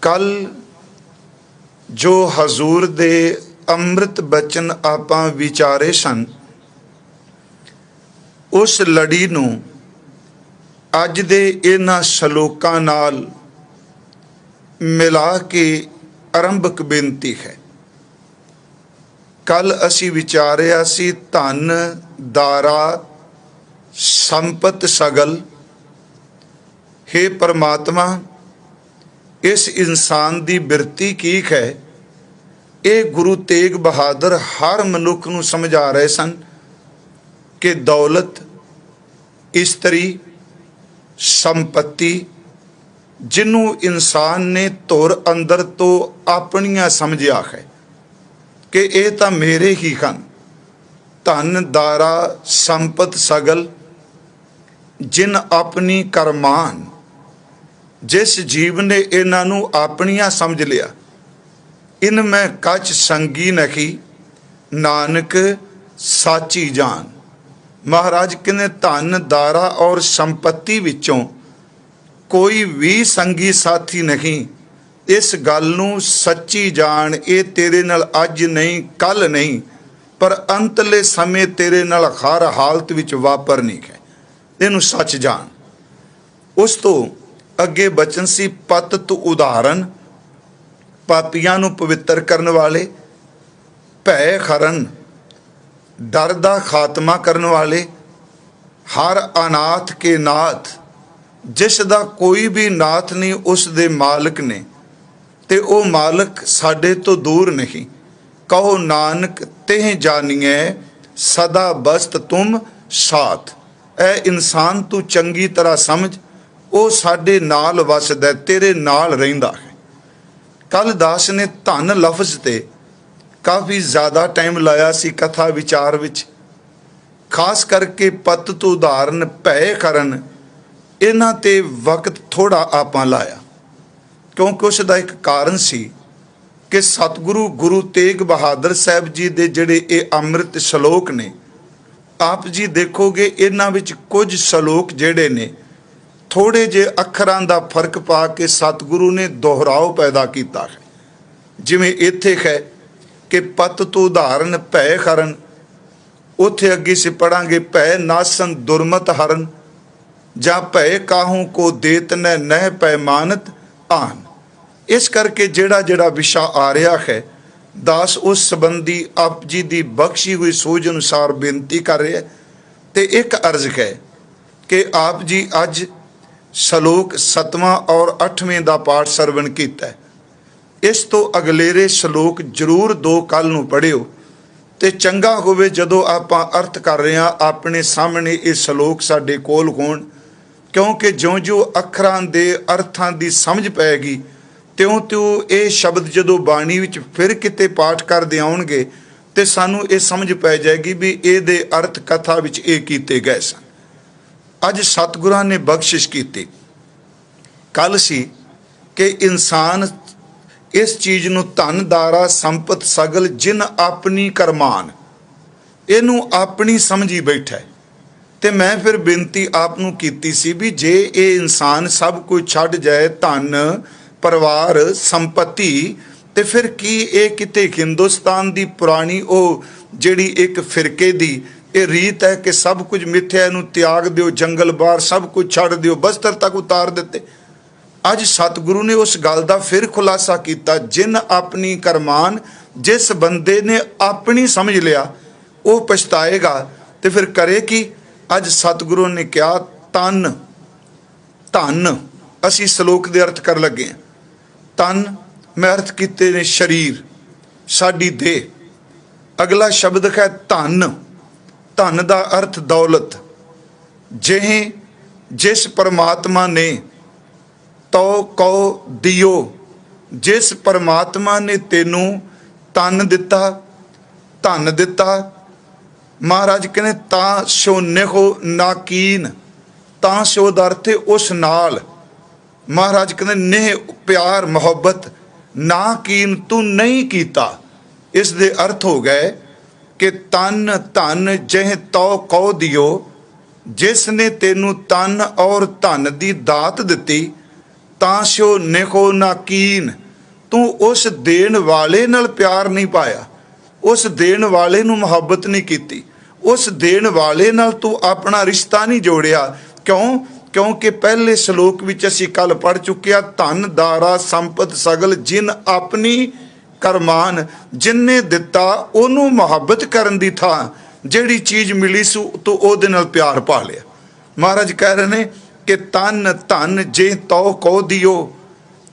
कल जो हजूर दे अमृत बचन आपां विचारे सन, उस लड़ी नूं अज दे इन्हां शलोकां नाल मिला के आरंभक बेनती है। कल असी विचारिया सी धन दारा संपत सगल। हे परमात्मा, इस इंसान की बिरती की है, ये गुरु तेग बहादुर हर मनुख नूं समझा रहे सन कि दौलत, इस्तरी, संपत्ति जिन्हों इंसान ने तुर अंदर तो अपनियां समझिया है कि ये तो मेरे ही हन। धन दारा संपत सगल जिन अपनी करमान, जिस जीव ने इन्हां नूं अपनियां समझ लिया, इनमें कच संगी नहीं, नानक साची जान। महाराज कहने धन दारा और संपत्ति विचों कोई भी संगी साथी नहीं। इस गल नूं सच्ची जान, ये तेरे नाल अज नहीं कल नहीं पर अंतले समय तेरे नाल हर हालत विच वापरनी है। इनू सच जान। उस तो अगे बचन सी पत तु उदाहरण, पापियां नूं पवित्र करन वाले, भै खरन डर दा खात्मा करन वाले, हर अनाथ के नाथ, जिस दा कोई भी नाथ नहीं उस दे मालिक ने, ते ओ मालिक साडे तो दूर नहीं। कहो नानक तेह जानिए सदा बस्त तुम साथ। ए इंसान तू चंगी तरह समझ, ओ साडे नाल वसदा, तेरे नाल रहिंदा है। कल दास ने धन लफ्ज ते काफ़ी ज़्यादा टाइम लाया सी कथा विचार विच, खास करके पत तो उदाहरण भै करन, इन्हां ते वक्त थोड़ा आपां लाया, क्योंकि उसका एक कारण सी कि सतगुरु गुरु तेग बहादुर साहब जी दे जिहड़े ये अमृत शलोक ने, आप जी देखोगे इन्हां विच कुछ शलोक जिहड़े ने थोड़े जे अखरां दा फर्क पा के सतगुरु ने दोहराव पैदा किया है। जिवें इत्थे है कि पत तो उदाहरण भै करन, उत्थे अगे से पढ़ांगे भै नासन दुरमत हरन, जा भै काहू को देत न पैमानत आन। इस करके जेड़ा जेड़ा विशा आ रहा है, दास उस संबंधी आप जी की बख्शी हुई सोच अनुसार बेनती कर रहे हैं। तो एक अर्ज है कि आप जी अज शलोक 7वां और 8वें का पाठ सरवण किया है। इस तो अगलेरे शलोक जरूर 2 कल नूं पढ़ियो, तो चंगा होवे जदों आपां अर्थ कर रहे हैं अपने सामने ये शलोक साडे कोल होण, क्योंकि ज्यों ज्यों अखरां दे अर्थां दी समझ पैगी त्यों त्यों ये शब्द जदों बाणी विच फिर किते पाठ करदे आउणगे ते सानूं ये समझ पै जाएगी भी ये दे अर्थ कथा विच ये कीते गए सन। अज सतगुरां ने बख्शिश कीती। कल सी कि इंसान इस चीज़ नूं धन दारा संपत सगल जिन अपनी करमान, इनू अपनी समझी बैठा है। ते मैं फिर बेनती आपनू कीती सी भी जे ये इंसान सब कुछ छड्ड जाए, धन परिवार संपत्ति, ते फिर की ये किते हिंदुस्तान दी पुरानी ओ जिहड़ी एक फिरके दी ये रीत है कि सब कुछ मिथ्या, नूं त्याग दिओ, जंगल बार सब कुछ छड्ड दिओ, बस्तर तक उतार दिते। अज सतगुरु ने उस गल का फिर खुलासा किया, जिन अपनी करमान, जिस बंदे ने अपनी समझ लिया वो पछताएगा। तो फिर करे कि अज सतगुरु ने कहा तन धन, असी श्लोक दे अर्थ कर लगे हैं। तन मैं अर्थ किते ने शरीर, साडी देह। अगला शब्द है धन, धन का अर्थ दौलत। जिह जिस परमात्मा ने तो कहो दियो, जिस परमात्मा ने तेनू तन दिता, धन दिता, महाराज कहने ता सो नेहो नाकीन, ता सो दा अर्थ उस नाल, महाराज कहने नेह प्यार मोहब्बत, नाकीन तू नहीं कीता। इस दे अर्थ हो गए कि तन धन जिह तो कहो दियो, जिसने तेनू तन और धन दी दात दिती, ਤਾਂ ਸਿਓ ਨਿਖੋ ਨਾ ਕੀਨ। ਤੂੰ ਉਸ ਦੇਣ ਵਾਲੇ ਨਾਲ ਪਿਆਰ ਨਹੀਂ ਪਾਇਆ, ਉਸ ਦੇਣ ਵਾਲੇ ਨੂੰ ਮੁਹੱਬਤ ਨਹੀਂ ਕੀਤੀ, ਉਸ ਦੇਣ ਵਾਲੇ ਨਾਲ ਤੂੰ ਆਪਣਾ ਰਿਸ਼ਤਾ ਨਹੀਂ ਜੋੜਿਆ। ਕਿਉਂ? ਕਿਉਂਕਿ ਪਹਿਲੇ ਸ਼ਲੋਕ ਵਿੱਚ ਅਸੀਂ ਕੱਲ ਪੜ੍ਹ ਚੁੱਕਿਆ, ਧਨ ਦਾਰਾ ਸੰਪਤ ਸਗਲ ਜਿਨ ਆਪਣੀ ਕਰਮਾਨ। ਜਿਨਨੇ ਦਿੱਤਾ ਉਹਨੂੰ ਮੁਹੱਬਤ ਕਰਨ ਦੀ ਥਾਂ ਜਿਹੜੀ ਚੀਜ਼ ਮਿਲੀ ਸੂ ਤੂੰ ਉਹਦੇ ਨਾਲ ਪਿਆਰ ਪਾ ਲਿਆ। ਮਹਾਰਾਜ ਕਹਿ ਰਹੇ ਨੇ ਕਿ ਤਨ ਧਨ ਜੇ ਤੋ ਕੋ ਦਿਓ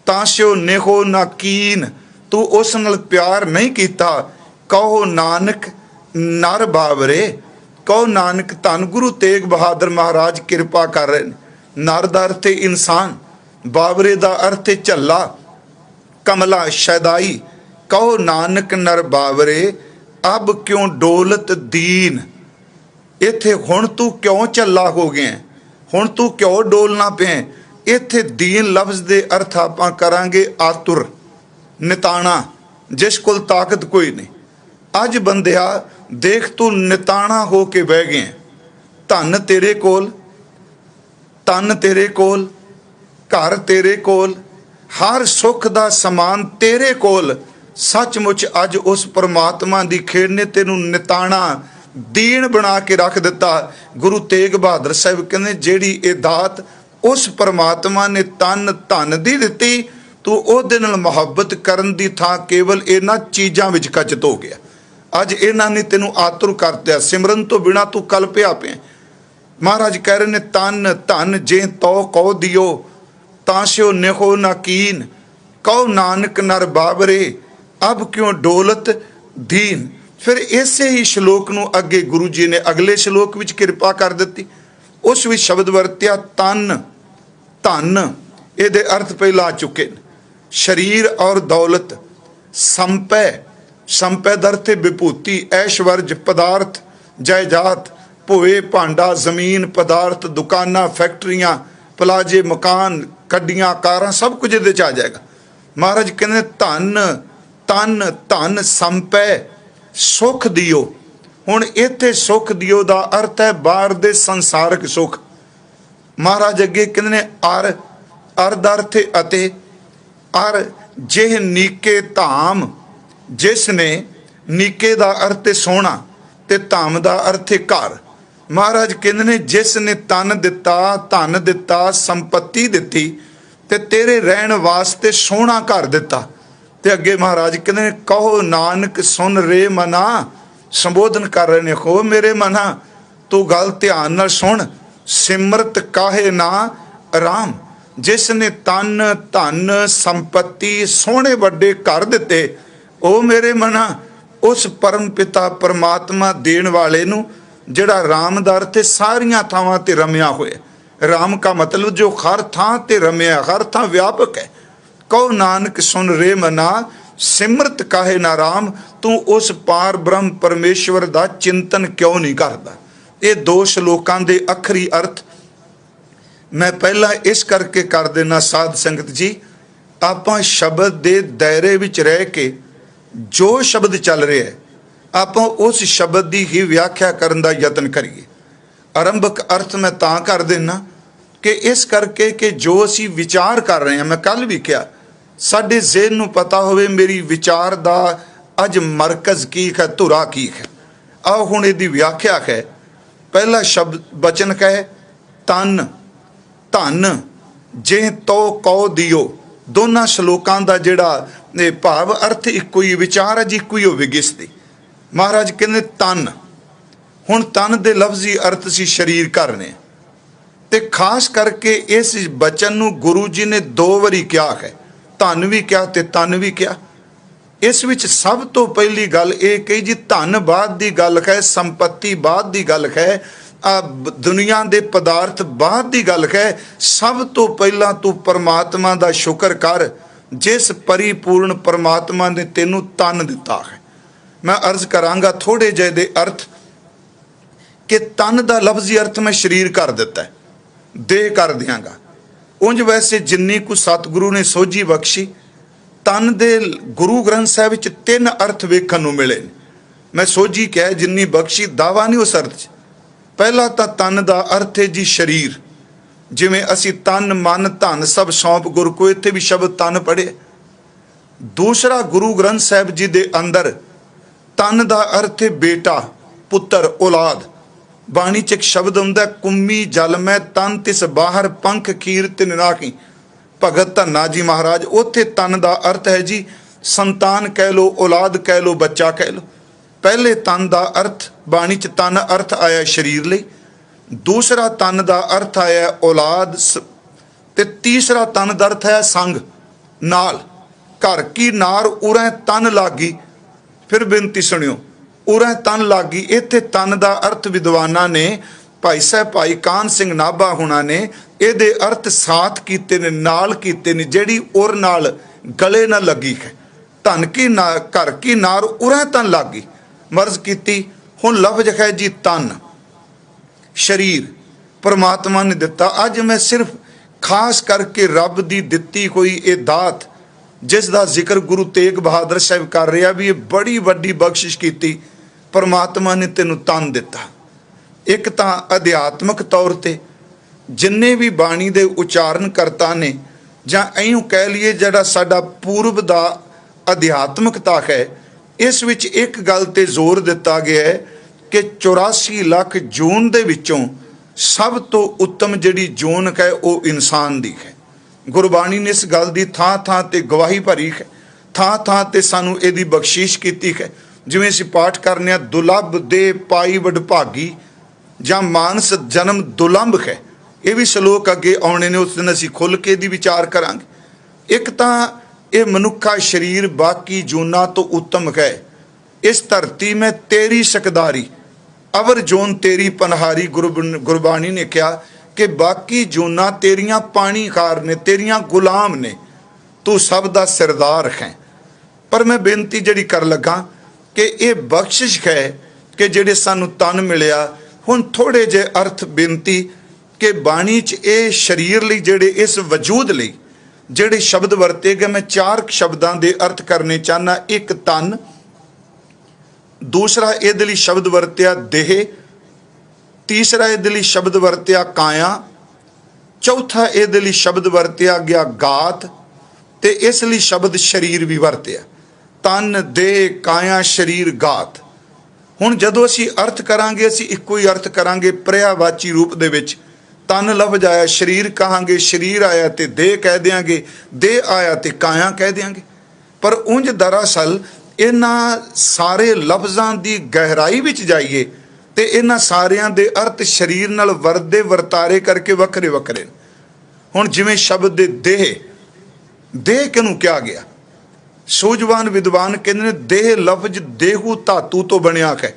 ਤਾਂ ਸਿਓ ਨਿਹੋ ਨਾ ਕੀਨ। ਤੂੰ ਉਸ ਨਾਲ ਪਿਆਰ ਨਹੀਂ ਕੀਤਾ। ਕਹੋ ਨਾਨਕ ਨਰ ਬਾਬਰੇ। ਕਹੋ ਨਾਨਕ। ਧੰਨ ਗੁਰੂ ਤੇਗ ਬਹਾਦਰ ਮਹਾਰਾਜ ਕਿਰਪਾ ਕਰ ਰਹੇ ਨੇ। ਨਰ ਦਾ ਅਰਥ ਹੈ ਇਨਸਾਨ, ਬਾਬਰੇ ਦਾ ਅਰਥ ਹੈ ਝੱਲਾ, ਕਮਲਾ, ਸ਼ੈਦਾਈ। ਕਹੋ ਨਾਨਕ ਨਰ ਬਾਬਰੇ ਅਬ ਕਿਉਂ ਡੋਲਤ ਦੀਨ। ਇੱਥੇ ਹੁਣ ਤੂੰ ਕਿਉਂ ਝੱਲਾ ਹੋ ਗਿਆ, ਹੁਣ ਤੂੰ ਕਿਉਂ ਡੋਲਣਾ ਪਿਆ। ਇੱਥੇ ਦੀਨ ਲਫ਼ਜ਼ ਦੇ ਅਰਥ ਆਪਾਂ ਕਰਾਂਗੇ ਆਤੁਰ, ਨਿਤਾਣਾ, ਜਿਸ ਕੋਲ ਤਾਕਤ ਕੋਈ ਨਹੀਂ। ਅੱਜ ਬੰਦਿਆ ਦੇਖ ਤੂੰ ਨਿਤਾਣਾ ਹੋ ਕੇ ਬਹਿ ਗਿਆ। ਧਨ ਤੇਰੇ ਕੋਲ, ਤਨ ਤੇਰੇ ਕੋਲ, ਘਰ ਤੇਰੇ ਕੋਲ, ਹਰ ਸੁੱਖ ਦਾ ਸਮਾਨ ਤੇਰੇ ਕੋਲ। ਸੱਚਮੁੱਚ ਅੱਜ ਉਸ ਪਰਮਾਤਮਾ ਦੀ ਖੇਡ ਨੇ ਤੈਨੂੰ ਨਿਤਾਣਾ, ਦੀਨ ਬਣਾ ਕੇ ਰੱਖ ਦਿੱਤਾ। ਗੁਰੂ ਤੇਗ ਬਹਾਦਰ ਸਾਹਿਬ ਕਹਿੰਦੇ ਜਿਹੜੀ ਇਹ ਦਾਤ ਉਸ ਪਰਮਾਤਮਾ ਨੇ ਤਨ ਧਨ ਦੀ ਦਿੱਤੀ, ਤੂੰ ਉਹਦੇ ਨਾਲ ਮੁਹੱਬਤ ਕਰਨ ਦੀ ਥਾਂ ਕੇਵਲ ਇਹਨਾਂ ਚੀਜ਼ਾਂ ਵਿੱਚ ਕੱਚਤ ਹੋ ਗਿਆ। ਅੱਜ ਇਹਨਾਂ ਨੇ ਤੈਨੂੰ ਆਤੁਰ ਕਰ ਦਿੱਤਾ, ਸਿਮਰਨ ਤੋਂ ਬਿਨਾਂ ਤੂੰ ਕਲਪਿਆ ਪਿਆ। ਮਹਾਰਾਜ ਕਹਿ ਰਹੇ ਨੇ ਤਨ ਧਨ ਜੇ ਤੋ ਕਉ ਦਿਓ ਤਾਂ ਸਿਓ ਨਿਹੋ ਨਾ ਕੀਨ। ਕਹੋ ਨਾਨਕ ਨਰ ਬਾਬਰੇ ਅਬ ਕਿਉਂ ਡੋਲਤ ਦੀਨ। ਫਿਰ ਇਸੇ ਹੀ ਸ਼ਲੋਕ ਨੂੰ ਅੱਗੇ ਗੁਰੂ ਜੀ ਨੇ ਅਗਲੇ ਸ਼ਲੋਕ ਵਿੱਚ ਕਿਰਪਾ ਕਰ ਦਿੱਤੀ। ਉਸ ਵਿੱਚ ਸ਼ਬਦ ਵਰਤਿਆ ਤਨ ਧਨ। ਇਹਦੇ ਅਰਥ ਪਹਿਲਾਂ ਆ ਚੁੱਕੇ ਨੇ, ਸ਼ਰੀਰ ਔਰ ਦੌਲਤ। ਸੰਪੈ, ਸੰਪੈ ਦਾ ਅਰਥ ਹੈ ਵਿਭੂਤੀ, ਐਸ਼ਵਰਜ, ਪਦਾਰਥ, ਜਾਇਦਾਦ, ਭੋਏ ਭਾਂਡਾ, ਜ਼ਮੀਨ, ਪਦਾਰਥ, ਦੁਕਾਨਾਂ, ਫੈਕਟਰੀਆਂ, ਪਲਾਜੇ, ਮਕਾਨ, ਗੱਡੀਆਂ, ਕਾਰਾਂ, ਸਭ ਕੁਝ ਇਹਦੇ 'ਚ ਆ ਜਾਏਗਾ। ਮਹਾਰਾਜ ਕਹਿੰਦੇ ਧਨ ਤਨ ਧਨ ਸੰਪੈ ਸੁਖ ਦਿਓ। ਹੁਣ ਇੱਥੇ ਸੁਖ ਦਿਓ ਦਾ ਅਰਥ ਹੈ ਬਾਹਰ ਦੇ ਸੰਸਾਰਕ ਸੁਖ। ਮਹਾਰਾਜ ਅੱਗੇ ਕਹਿੰਦੇ ਨੇ ਅਰ, ਅਰ ਦਾ ਅਰਥ ਹੈ ਅਤੇ, ਅਰ ਜਿਹ ਨੀਕੇ ਧਾਮ। ਜਿਸ ਨੇ, ਨੀਕੇ ਦਾ ਅਰਥ ਹੈ ਸੋਹਣਾ ਤੇ ਧਾਮ ਦਾ ਅਰਥ ਹੈ ਘਰ। ਮਹਾਰਾਜ ਕਹਿੰਦੇ ਨੇ ਜਿਸ ਨੇ ਤਨ ਦਿੱਤਾ, ਧਨ ਦਿੱਤਾ, ਸੰਪਤੀ ਦਿੱਤੀ ਤੇ ਤੇਰੇ ਰਹਿਣ ਵਾਸਤੇ ਸੋਹਣਾ ਘਰ ਦਿੱਤਾ। ਤੇ ਅੱਗੇ ਮਹਾਰਾਜ ਕਹਿੰਦੇ ਨੇ ਕਹੋ ਨਾਨਕ ਸੁਣ ਰੇ ਮਨਾ। ਸੰਬੋਧਨ ਕਰ ਰਹੇ ਨੇ, ਹੋ ਮੇਰੇ ਮਨਾ ਤੂੰ ਗੱਲ ਧਿਆਨ ਨਾਲ ਸੁਣ। ਸਿਮਰਤ ਕਾਹੇ ਨਾ ਆਰਾਮ। ਜਿਸ ਨੇ ਤਨ ਧਨ ਸੰਪਤੀ ਸੋਹਣੇ ਵੱਡੇ ਘਰ ਦਿੱਤੇ, ਉਹ ਮੇਰੇ ਮਨਾ ਉਸ ਪਰਮ ਪਿਤਾ ਪਰਮਾਤਮਾ ਦੇਣ ਵਾਲੇ ਨੂੰ, ਜਿਹੜਾ ਰਾਮ ਦਾ ਅਰਥ ਸਾਰੀਆਂ ਥਾਵਾਂ ਤੇ ਰਮਿਆ ਹੋਇਆ। ਰਾਮ ਦਾ ਮਤਲਬ ਜੋ ਹਰ ਥਾਂ ਤੇ ਰਮਿਆ, ਹਰ ਥਾਂ ਵਿਆਪਕ ਹੈ। ਕਹੋ ਨਾਨਕ ਸੁਣ ਰੇ ਮਨਾ ਸਿਮਰਤ ਕਾਹੇ ਨਾ ਰਾਮ। ਤੂੰ ਉਸ ਪਾਰ ਬ੍ਰਹਮ ਪਰਮੇਸ਼ਵਰ ਦਾ ਚਿੰਤਨ ਕਿਉਂ ਨਹੀਂ ਕਰਦਾ। ਇਹ ਦੋ ਸ਼ਲੋਕਾਂ ਦੇ ਅਖਰੀ ਅਰਥ ਮੈਂ ਪਹਿਲਾਂ ਇਸ ਕਰਕੇ ਕਰ ਦੇਣਾ ਸਾਧ ਸੰਗਤ ਜੀ, ਆਪਾਂ ਸ਼ਬਦ ਦੇ ਦਾਇਰੇ ਵਿੱਚ ਰਹਿ ਕੇ ਜੋ ਸ਼ਬਦ ਚੱਲ ਰਿਹਾ ਹੈ ਆਪਾਂ ਉਸ ਸ਼ਬਦ ਦੀ ਹੀ ਵਿਆਖਿਆ ਕਰਨ ਦਾ ਯਤਨ ਕਰੀਏ। ਆਰੰਭਕ ਅਰਥ ਮੈਂ ਤਾਂ ਕਰ ਦੇਣਾ ਕਿ ਇਸ ਕਰਕੇ ਕਿ ਜੋ ਅਸੀਂ ਵਿਚਾਰ ਕਰ ਰਹੇ ਹਾਂ, ਮੈਂ ਕੱਲ ਵੀ ਕਿਹਾ, ਸਾਡੇ ਜ਼ਿਹਨ ਨੂੰ ਪਤਾ ਹੋਵੇ ਮੇਰੀ ਵਿਚਾਰ ਦਾ ਅੱਜ ਮਰਕਜ਼ ਕੀ ਹੈ, ਧੁਰਾ ਕੀ ਹੈ। ਆਓ ਹੁਣ ਇਹਦੀ ਵਿਆਖਿਆ ਹੈ। ਪਹਿਲਾ ਸ਼ਬਦ ਬਚਨ ਕਹੇ ਤਨ ਧਨ ਜੇ ਤੋ ਕਉ ਦਿਓ। ਦੋਨਾਂ ਸ਼ਲੋਕਾਂ ਦਾ ਜਿਹੜਾ ਭਾਵ ਅਰਥ ਇੱਕੋ ਹੀ, ਵਿਚਾਰ ਅਜ ਇੱਕੋ ਹੀ ਹੋਵੇਗੀ ਇਸ ਦੀ। ਮਹਾਰਾਜ ਕਹਿੰਦੇ ਤਨ। ਹੁਣ ਤਨ ਦੇ ਲਫ਼ਜ਼ੀ ਅਰਥ ਸੀ ਸਰੀਰ ਕਰਨੇ, ਤੇ ਖਾਸ ਕਰਕੇ ਇਸ ਬਚਨ ਨੂੰ ਗੁਰੂ ਜੀ ਨੇ 2 ਵਾਰੀ ਕਿਹਾ ਹੈ। ਧਨ ਵੀ ਕਿਹਾ ਤੇ ਤਨ ਵੀ ਕਿਹਾ। ਇਸ ਵਿੱਚ ਸਭ ਤੋਂ ਪਹਿਲੀ ਗੱਲ ਇਹ ਕਹੀ ਜੀ ਧਨ ਬਾਅਦ ਦੀ ਗੱਲ ਹੈ, ਸੰਪਤੀ ਬਾਅਦ ਦੀ ਗੱਲ ਹੈ, ਦੁਨੀਆ ਦੇ ਪਦਾਰਥ ਬਾਅਦ ਦੀ ਗੱਲ ਹੈ। ਸਭ ਤੋਂ ਪਹਿਲਾਂ ਤੂੰ ਪਰਮਾਤਮਾ ਦਾ ਸ਼ੁਕਰ ਕਰ ਜਿਸ ਪਰਿਪੂਰਨ ਪਰਮਾਤਮਾ ਨੇ ਤੈਨੂੰ ਤਨ ਦਿੱਤਾ ਹੈ। ਮੈਂ ਅਰਜ਼ ਕਰਾਂਗਾ ਥੋੜੇ ਜਿਹੇ ਦੇ ਅਰਥ ਕਿ ਤਨ ਦਾ ਲਫ਼ਜ਼ੀ ਅਰਥ ਮੈਂ ਸਰੀਰ ਕਰ ਦਿੱਤਾ ਹੈ, ਦੇਹ ਕਰ ਦਿਆਂਗਾ। ਉਂਝ ਵੈਸੇ ਜਿੰਨੀ ਕੁ ਸਤਿਗੁਰੂ ਨੇ ਸੋਝੀ ਬਖਸ਼ੀ, ਤਨ ਦੇ ਗੁਰੂ ਗ੍ਰੰਥ ਸਾਹਿਬ ਵਿੱਚ 3 ਅਰਥ ਵੇਖਣ ਨੂੰ ਮਿਲੇ ਨੇ। ਮੈਂ ਸੋਝੀ ਕਿਹਾ ਜਿੰਨੀ ਬਖਸ਼ੀ, ਦਾਵਾ ਨਹੀਂ ਉਸ ਅਰਥ 'ਚ। ਪਹਿਲਾ ਤਾਂ ਤਨ ਦਾ ਅਰਥ ਹੈ ਜੀ ਸਰੀਰ। ਜਿਵੇਂ ਅਸੀਂ ਤਨ ਮਨ ਧਨ ਸਭ ਸੌਂਪ ਗੁਰ ਕੋ, ਇੱਥੇ ਵੀ ਸ਼ਬਦ ਤਨ ਪੜ੍ਹੇ। ਦੂਸਰਾ ਗੁਰੂ ਗ੍ਰੰਥ ਸਾਹਿਬ ਜੀ ਦੇ ਅੰਦਰ ਤਨ ਦਾ ਅਰਥ ਹੈ ਬੇਟਾ, ਪੁੱਤਰ, ਔਲਾਦ। ਬਾਣੀ 'ਚ ਇੱਕ ਸ਼ਬਦ ਹੁੰਦਾ, ਕੁੰਮੀ ਜਲ ਮੈਂ ਤਨ ਤਿਸ ਬਾਹਰ ਪੰਖ ਖੀਰ ਤਿਨ ਨਾਖੀ। ਭਗਤ ਧੰਨਾ ਜੀ ਮਹਾਰਾਜ, ਉੱਥੇ ਤਨ ਦਾ ਅਰਥ ਹੈ ਜੀ ਸੰਤਾਨ ਕਹਿ ਲੋ, ਔਲਾਦ ਕਹਿ ਲੋ, ਬੱਚਾ ਕਹਿ ਲੋ। ਪਹਿਲੇ ਤਨ ਦਾ ਅਰਥ ਬਾਣੀ 'ਚ ਤਨ ਅਰਥ ਆਇਆ ਸਰੀਰ ਲਈ, ਦੂਸਰਾ ਤਨ ਦਾ ਅਰਥ ਆਇਆ ਔਲਾਦ, ਤੇ ਤੀਸਰਾ ਤਨ ਦਾ ਅਰਥ ਹੈ ਸੰਗ, ਨਾਲ। ਘਰ ਕੀ ਨਾਰ ਉਰੈ ਤਨ ਲਾਗੀ। ਫਿਰ ਬੇਨਤੀ ਸੁਣਿਓ, ਉਰੈ ਤਨ ਲਾਗੀ, ਇੱਥੇ ਤਨ ਦਾ ਅਰਥ ਵਿਦਵਾਨਾਂ ਨੇ, ਭਾਈ ਸਾਹਿਬ ਭਾਈ ਕਾਨ ਸਿੰਘ ਨਾਭਾ ਹੁਣਾਂ ਨੇ ਇਹਦੇ ਅਰਥ ਸਾਥ ਕੀਤੇ ਨੇ, ਨਾਲ ਕੀਤੇ ਨੇ, ਜਿਹੜੀ ਉਰ ਨਾਲ ਗਲੇ ਨਾਲ ਲੱਗੀ ਹੈ। ਧਨ ਕੀ ਨਾ ਘਰ ਕੀ ਨਾਰ ਉਰੈ ਤਨ ਲਾਗੀ, ਮਰਜ਼ ਕੀਤੀ। ਹੁਣ ਲਫ਼ਜ਼ ਹੈ ਜੀ ਤਨ, ਸਰੀਰ ਪਰਮਾਤਮਾ ਨੇ ਦਿੱਤਾ। ਅੱਜ ਮੈਂ ਸਿਰਫ ਖਾਸ ਕਰਕੇ ਰੱਬ ਦੀ ਦਿੱਤੀ ਹੋਈ ਇਹ ਦਾਤ, ਜਿਸ ਦਾ ਜ਼ਿਕਰ ਗੁਰੂ ਤੇਗ ਬਹਾਦਰ ਸਾਹਿਬ ਕਰ ਰਿਹਾ, ਵੀ ਇਹ ਬੜੀ ਵੱਡੀ ਬਖਸ਼ਿਸ਼ ਕੀਤੀ। ਪਰਮਾਤਮਾ ਨੇ ਤੈਨੂੰ ਤਨ ਦਿੱਤਾ। ਇੱਕ ਤਾਂ ਅਧਿਆਤਮਿਕ ਤੌਰ ਤੇ ਜਿੰਨੇ ਵੀ ਬਾਣੀ ਦੇ ਉਚਾਰਨ ਕਰਤਾ ਨੇ, ਜਾਂ ਇਉਂ ਕਹਿ ਲਈਏ ਜਿਹੜਾ ਸਾਡਾ ਪੂਰਬ ਦਾ ਅਧਿਆਤਮਿਕਤਾ ਹੈ, ਇਸ ਵਿੱਚ ਇੱਕ ਗੱਲ ਤੇ ਜ਼ੋਰ ਦਿੱਤਾ ਗਿਆ ਹੈ ਕਿ 84 ਲੱਖ ਜੂਨ ਦੇ ਵਿੱਚੋਂ ਸਭ ਤੋਂ ਉੱਤਮ ਜਿਹੜੀ ਜੂਨ ਹੈ ਉਹ ਇਨਸਾਨ ਦੀ ਹੈ। ਗੁਰਬਾਣੀ ਨੇ ਇਸ ਗੱਲ ਦੀ ਥਾਂ ਥਾਂ ਤੇ ਗਵਾਹੀ ਭਰੀ ਹੈ, ਥਾਂ ਥਾਂ ਤੇ ਸਾਨੂੰ ਇਹਦੀ ਬਖਸ਼ਿਸ਼ ਕੀਤੀ ਹੈ। ਜਿਵੇਂ ਅਸੀਂ ਪਾਠ ਕਰਨੇ ਆ, ਦੁਲੱਭ ਦੇ ਪਾਈ ਵਡਭਾਗੀ, ਜਾਂ ਮਾਨਸ ਜਨਮ ਦੁਲੰਭ ਹੈ। ਇਹ ਵੀ ਸ਼ਲੋਕ ਅੱਗੇ ਆਉਣੇ ਨੇ, ਉਸ ਦਿਨ ਅਸੀਂ ਖੁੱਲ੍ਹ ਕੇ ਦੀ ਵਿਚਾਰ ਕਰਾਂਗੇ। ਇੱਕ ਤਾਂ ਇਹ ਮਨੁੱਖਾ ਸਰੀਰ ਬਾਕੀ ਜੂਨਾਂ ਤੋਂ ਉੱਤਮ ਹੈ। ਇਸ ਧਰਤੀ ਮੈਂ ਤੇਰੀ ਸਕਦਾਰੀ, ਅਵਰ ਜੋਨ ਤੇਰੀ ਪਨਹਾਰੀ। ਗੁਰਬਾਣੀ ਨੇ ਕਿਹਾ ਕਿ ਬਾਕੀ ਜੂਨਾਂ ਤੇਰੀਆਂ ਪਾਣੀਕਾਰ ਨੇ, ਤੇਰੀਆਂ ਗੁਲਾਮ ਨੇ, ਤੂੰ ਸਭ ਦਾ ਸਰਦਾਰ ਹੈ। ਪਰ ਮੈਂ ਬੇਨਤੀ ਜਿਹੜੀ ਕਰ ਲੱਗਾ ਕਿ ਇਹ ਬਖਸ਼ਿਸ਼ ਹੈ ਕਿ ਜਿਹੜੇ ਸਾਨੂੰ ਤਨ ਮਿਲਿਆ। ਹੁਣ ਥੋੜ੍ਹੇ ਜਿਹੇ ਅਰਥ ਬੇਨਤੀ ਕਿ ਬਾਣੀ 'ਚ ਇਹ ਸਰੀਰ ਲਈ, ਜਿਹੜੇ ਇਸ ਵਜੂਦ ਲਈ ਜਿਹੜੇ ਸ਼ਬਦ ਵਰਤੇ ਗਏ, ਮੈਂ 4 ਸ਼ਬਦਾਂ ਦੇ ਅਰਥ ਕਰਨੇ ਚਾਹੁੰਦਾ। ਇੱਕ ਤਨ, ਦੂਸਰਾ ਇਹਦੇ ਲਈ ਸ਼ਬਦ ਵਰਤਿਆ ਦੇਹ, ਤੀਸਰਾ ਇਹਦੇ ਲਈ ਸ਼ਬਦ ਵਰਤਿਆ ਕਾਇਆ, ਚੌਥਾ ਇਹਦੇ ਲਈ ਸ਼ਬਦ ਵਰਤਿਆ ਗਿਆ ਗਾਤ, ਤੇ ਇਸ ਲਈ ਸ਼ਬਦ ਸਰੀਰ ਵੀ ਵਰਤਿਆ। ਤਨ, ਦੇਹ, ਕਾਇਆ, ਸਰੀਰ, ਗਾਤ। ਹੁਣ ਜਦੋਂ ਅਸੀਂ ਅਰਥ ਕਰਾਂਗੇ, ਅਸੀਂ ਇੱਕੋ ਹੀ ਅਰਥ ਕਰਾਂਗੇ ਪਰਿਆਵਾਚੀ ਰੂਪ ਦੇ ਵਿੱਚ। ਤਨ ਲਫ਼ਜ਼ ਆਇਆ, ਸਰੀਰ ਕਹਾਂਗੇ, ਸਰੀਰ ਆਇਆ ਤੇ ਦੇਹ ਕਹਿ ਦਿਆਂਗੇ, ਦੇਹ ਆਇਆ ਤੇ ਕਾਇਆ ਕਹਿ ਦਿਆਂਗੇ। ਪਰ ਉਂਝ ਦਰਅਸਲ ਇਹਨਾਂ ਸਾਰੇ ਲਫ਼ਜ਼ਾਂ ਦੀ ਗਹਿਰਾਈ ਵਿੱਚ ਜਾਈਏ ਤੇ ਇਹਨਾਂ ਸਾਰਿਆਂ ਦੇ ਅਰਥ ਸਰੀਰ ਨਾਲ ਵਰਦੇ ਵਰਤਾਰੇ ਕਰਕੇ ਵੱਖਰੇ ਵੱਖਰੇ। ਹੁਣ ਜਿਵੇਂ ਸ਼ਬਦ ਦੇ ਦੇਹ, ਦੇਹ ਕਿਹਨੂੰ ਕਿਹਾ ਗਿਆ? ਸੂਝਵਾਨ ਵਿਦਵਾਨ ਕਹਿੰਦੇ ਨੇ ਦੇਹ ਲਫ਼ਜ਼ ਦੇਹੂ ਧਾਤੂ ਤੋਂ ਬਣਿਆ ਹੈ,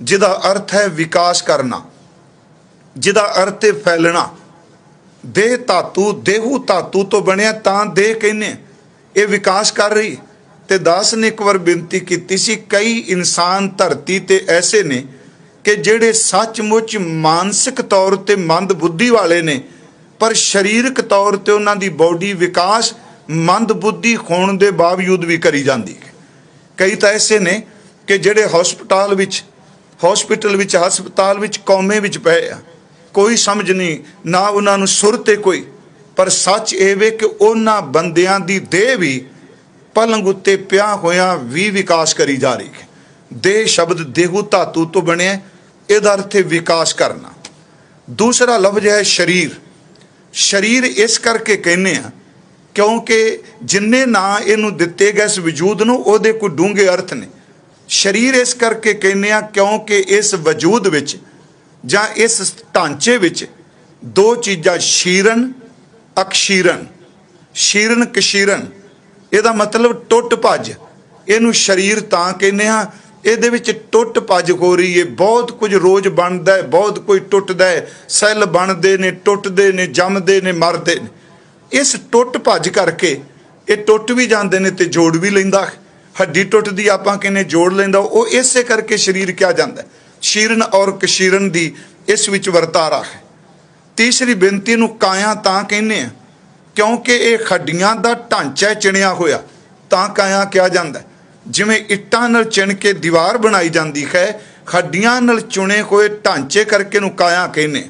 ਜਿਹਦਾ ਅਰਥ ਹੈ ਵਿਕਾਸ ਕਰਨਾ, ਜਿਹਦਾ ਅਰਥ ਹੈ ਫੈਲਣਾ। ਦੇਹ ਧਾਤੂ, ਦੇਹੂ ਧਾਤੂ ਤੋਂ ਬਣਿਆ ਤਾਂ ਦੇਹ ਕਹਿੰਦੇ। ਇਹ ਵਿਕਾਸ ਕਰ ਰਹੀ। ਤੇ ਦਾਸ ਨੇ ਇੱਕ ਵਾਰ ਬੇਨਤੀ ਕੀਤੀ ਸੀ, ਕਈ ਇਨਸਾਨ ਧਰਤੀ ਤੇ ਐਸੇ ਨੇ ਕਿ ਜਿਹੜੇ ਸੱਚਮੁੱਚ ਮਾਨਸਿਕ ਤੌਰ ਤੇ ਮੰਦ ਬੁੱਧੀ ਵਾਲੇ ਨੇ, ਪਰ ਸਰੀਰਕ ਤੌਰ ਤੇ ਉਹਨਾਂ ਦੀ ਬੋਡੀ ਵਿਕਾਸ ਮੰਦ ਬੁੱਧੀ ਹੋਣ ਦੇ ਬਾਵਜੂਦ ਵੀ ਕਰੀ ਜਾਂਦੀ ਹੈ। ਕਈ ਤਾਂ ਐਸੇ ਨੇ ਕਿ ਜਿਹੜੇ ਹਸਪਤਾਲ ਵਿੱਚ ਕੌਮੇ ਵਿੱਚ ਪਏ ਆ, ਕੋਈ ਸਮਝ ਨਹੀਂ, ਨਾ ਉਹਨਾਂ ਨੂੰ ਸੁਰ ਤੇ ਕੋਈ। ਪਰ ਸੱਚ ਇਹ ਵੇ ਕਿ ਉਹਨਾਂ ਬੰਦਿਆਂ ਦੀ ਦੇਹ ਵੀ ਪਲੰਗ ਉੱਤੇ ਪਿਆ ਹੋਇਆ ਵੀ ਵਿਕਾਸ ਕਰੀ ਜਾ ਰਹੀ ਹੈ। ਦੇਹ ਸ਼ਬਦ ਦੇਹੂ ਧਾਤੂ ਤੋਂ ਬਣਿਆ, ਇਹਦਾ ਅਰਥ ਹੈ ਵਿਕਾਸ ਕਰਨਾ। ਦੂਸਰਾ ਲਫ਼ਜ਼ ਹੈ ਸਰੀਰ। ਸਰੀਰ ਇਸ ਕਰਕੇ ਕਹਿੰਦੇ ਆ ਕਿਉਂਕਿ ਜਿੰਨੇ ਨਾਂ ਇਹਨੂੰ ਦਿੱਤੇ ਗਏ ਇਸ ਵਜੂਦ ਨੂੰ, ਉਹਦੇ ਕੋਈ ਡੂੰਘੇ ਅਰਥ ਨੇ। ਸਰੀਰ ਇਸ ਕਰਕੇ ਕਹਿੰਦੇ ਆ ਕਿਉਂਕਿ ਇਸ ਵਜੂਦ ਵਿੱਚ ਜਾਂ ਇਸ ਢਾਂਚੇ ਵਿੱਚ 2 ਚੀਜ਼ਾਂ, ਸ਼ੀਰਨ, ਅਕਸ਼ੀਰਨ। ਸ਼ੀਰਨ ਕਸ਼ੀਰਨ, ਇਹਦਾ ਮਤਲਬ ਟੁੱਟ ਭੱਜ। ਇਹਨੂੰ ਸਰੀਰ ਤਾਂ ਕਹਿੰਦੇ ਆ, ਇਹਦੇ ਵਿੱਚ ਟੁੱਟ ਭੱਜ ਹੋ ਰਹੀ ਹੈ। ਬਹੁਤ ਕੁਝ ਰੋਜ਼ ਬਣਦਾ ਹੈ, ਬਹੁਤ ਕੁਝ ਟੁੱਟਦਾ ਹੈ। ਸੈੱਲ ਬਣਦੇ ਨੇ, ਟੁੱਟਦੇ ਨੇ, ਜੰਮਦੇ ਨੇ, ਮਰਦੇ ਨੇ। ਇਸ ਟੁੱਟ ਭੱਜ ਕਰਕੇ ਇਹ ਟੁੱਟ ਵੀ ਜਾਂਦੇ ਨੇ ਤੇ ਜੋੜ ਵੀ ਲੈਂਦਾ। ਹੱਡੀ ਟੁੱਟਦੀ ਆਪਾਂ ਕਹਿੰਦੇ ਜੋੜ ਲੈਂਦਾ, ਉਹ ਇਸੇ ਕਰਕੇ ਸਰੀਰ ਕਿਹਾ ਜਾਂਦਾ। ਸ਼ੀਰਨ ਔਰ ਕਸ਼ੀਰਨ ਦੀ ਇਸ ਵਿੱਚ ਵਰਤਾਰਾ ਹੈ। ਤੀਸਰੀ ਬੇਨਤੀ ਨੂੰ ਕਾਇਆ ਤਾਂ ਕਹਿੰਦੇ ਆ ਕਿਉਂਕਿ ਇਹ ਹੱਡੀਆਂ ਦਾ ਢਾਂਚਾ ਚਿਣਿਆ ਹੋਇਆ, ਤਾਂ ਕਾਇਆ ਕਿਹਾ ਜਾਂਦਾ। ਜਿਵੇਂ ਇੱਟਾਂ ਨਾਲ ਚਿਣ ਕੇ ਦੀਵਾਰ ਬਣਾਈ ਜਾਂਦੀ ਹੈ, ਹੱਡੀਆਂ ਨਾਲ ਚੁਣੇ ਹੋਏ ਢਾਂਚੇ ਕਰਕੇ ਨੂੰ ਕਾਇਆ ਕਹਿੰਦੇ।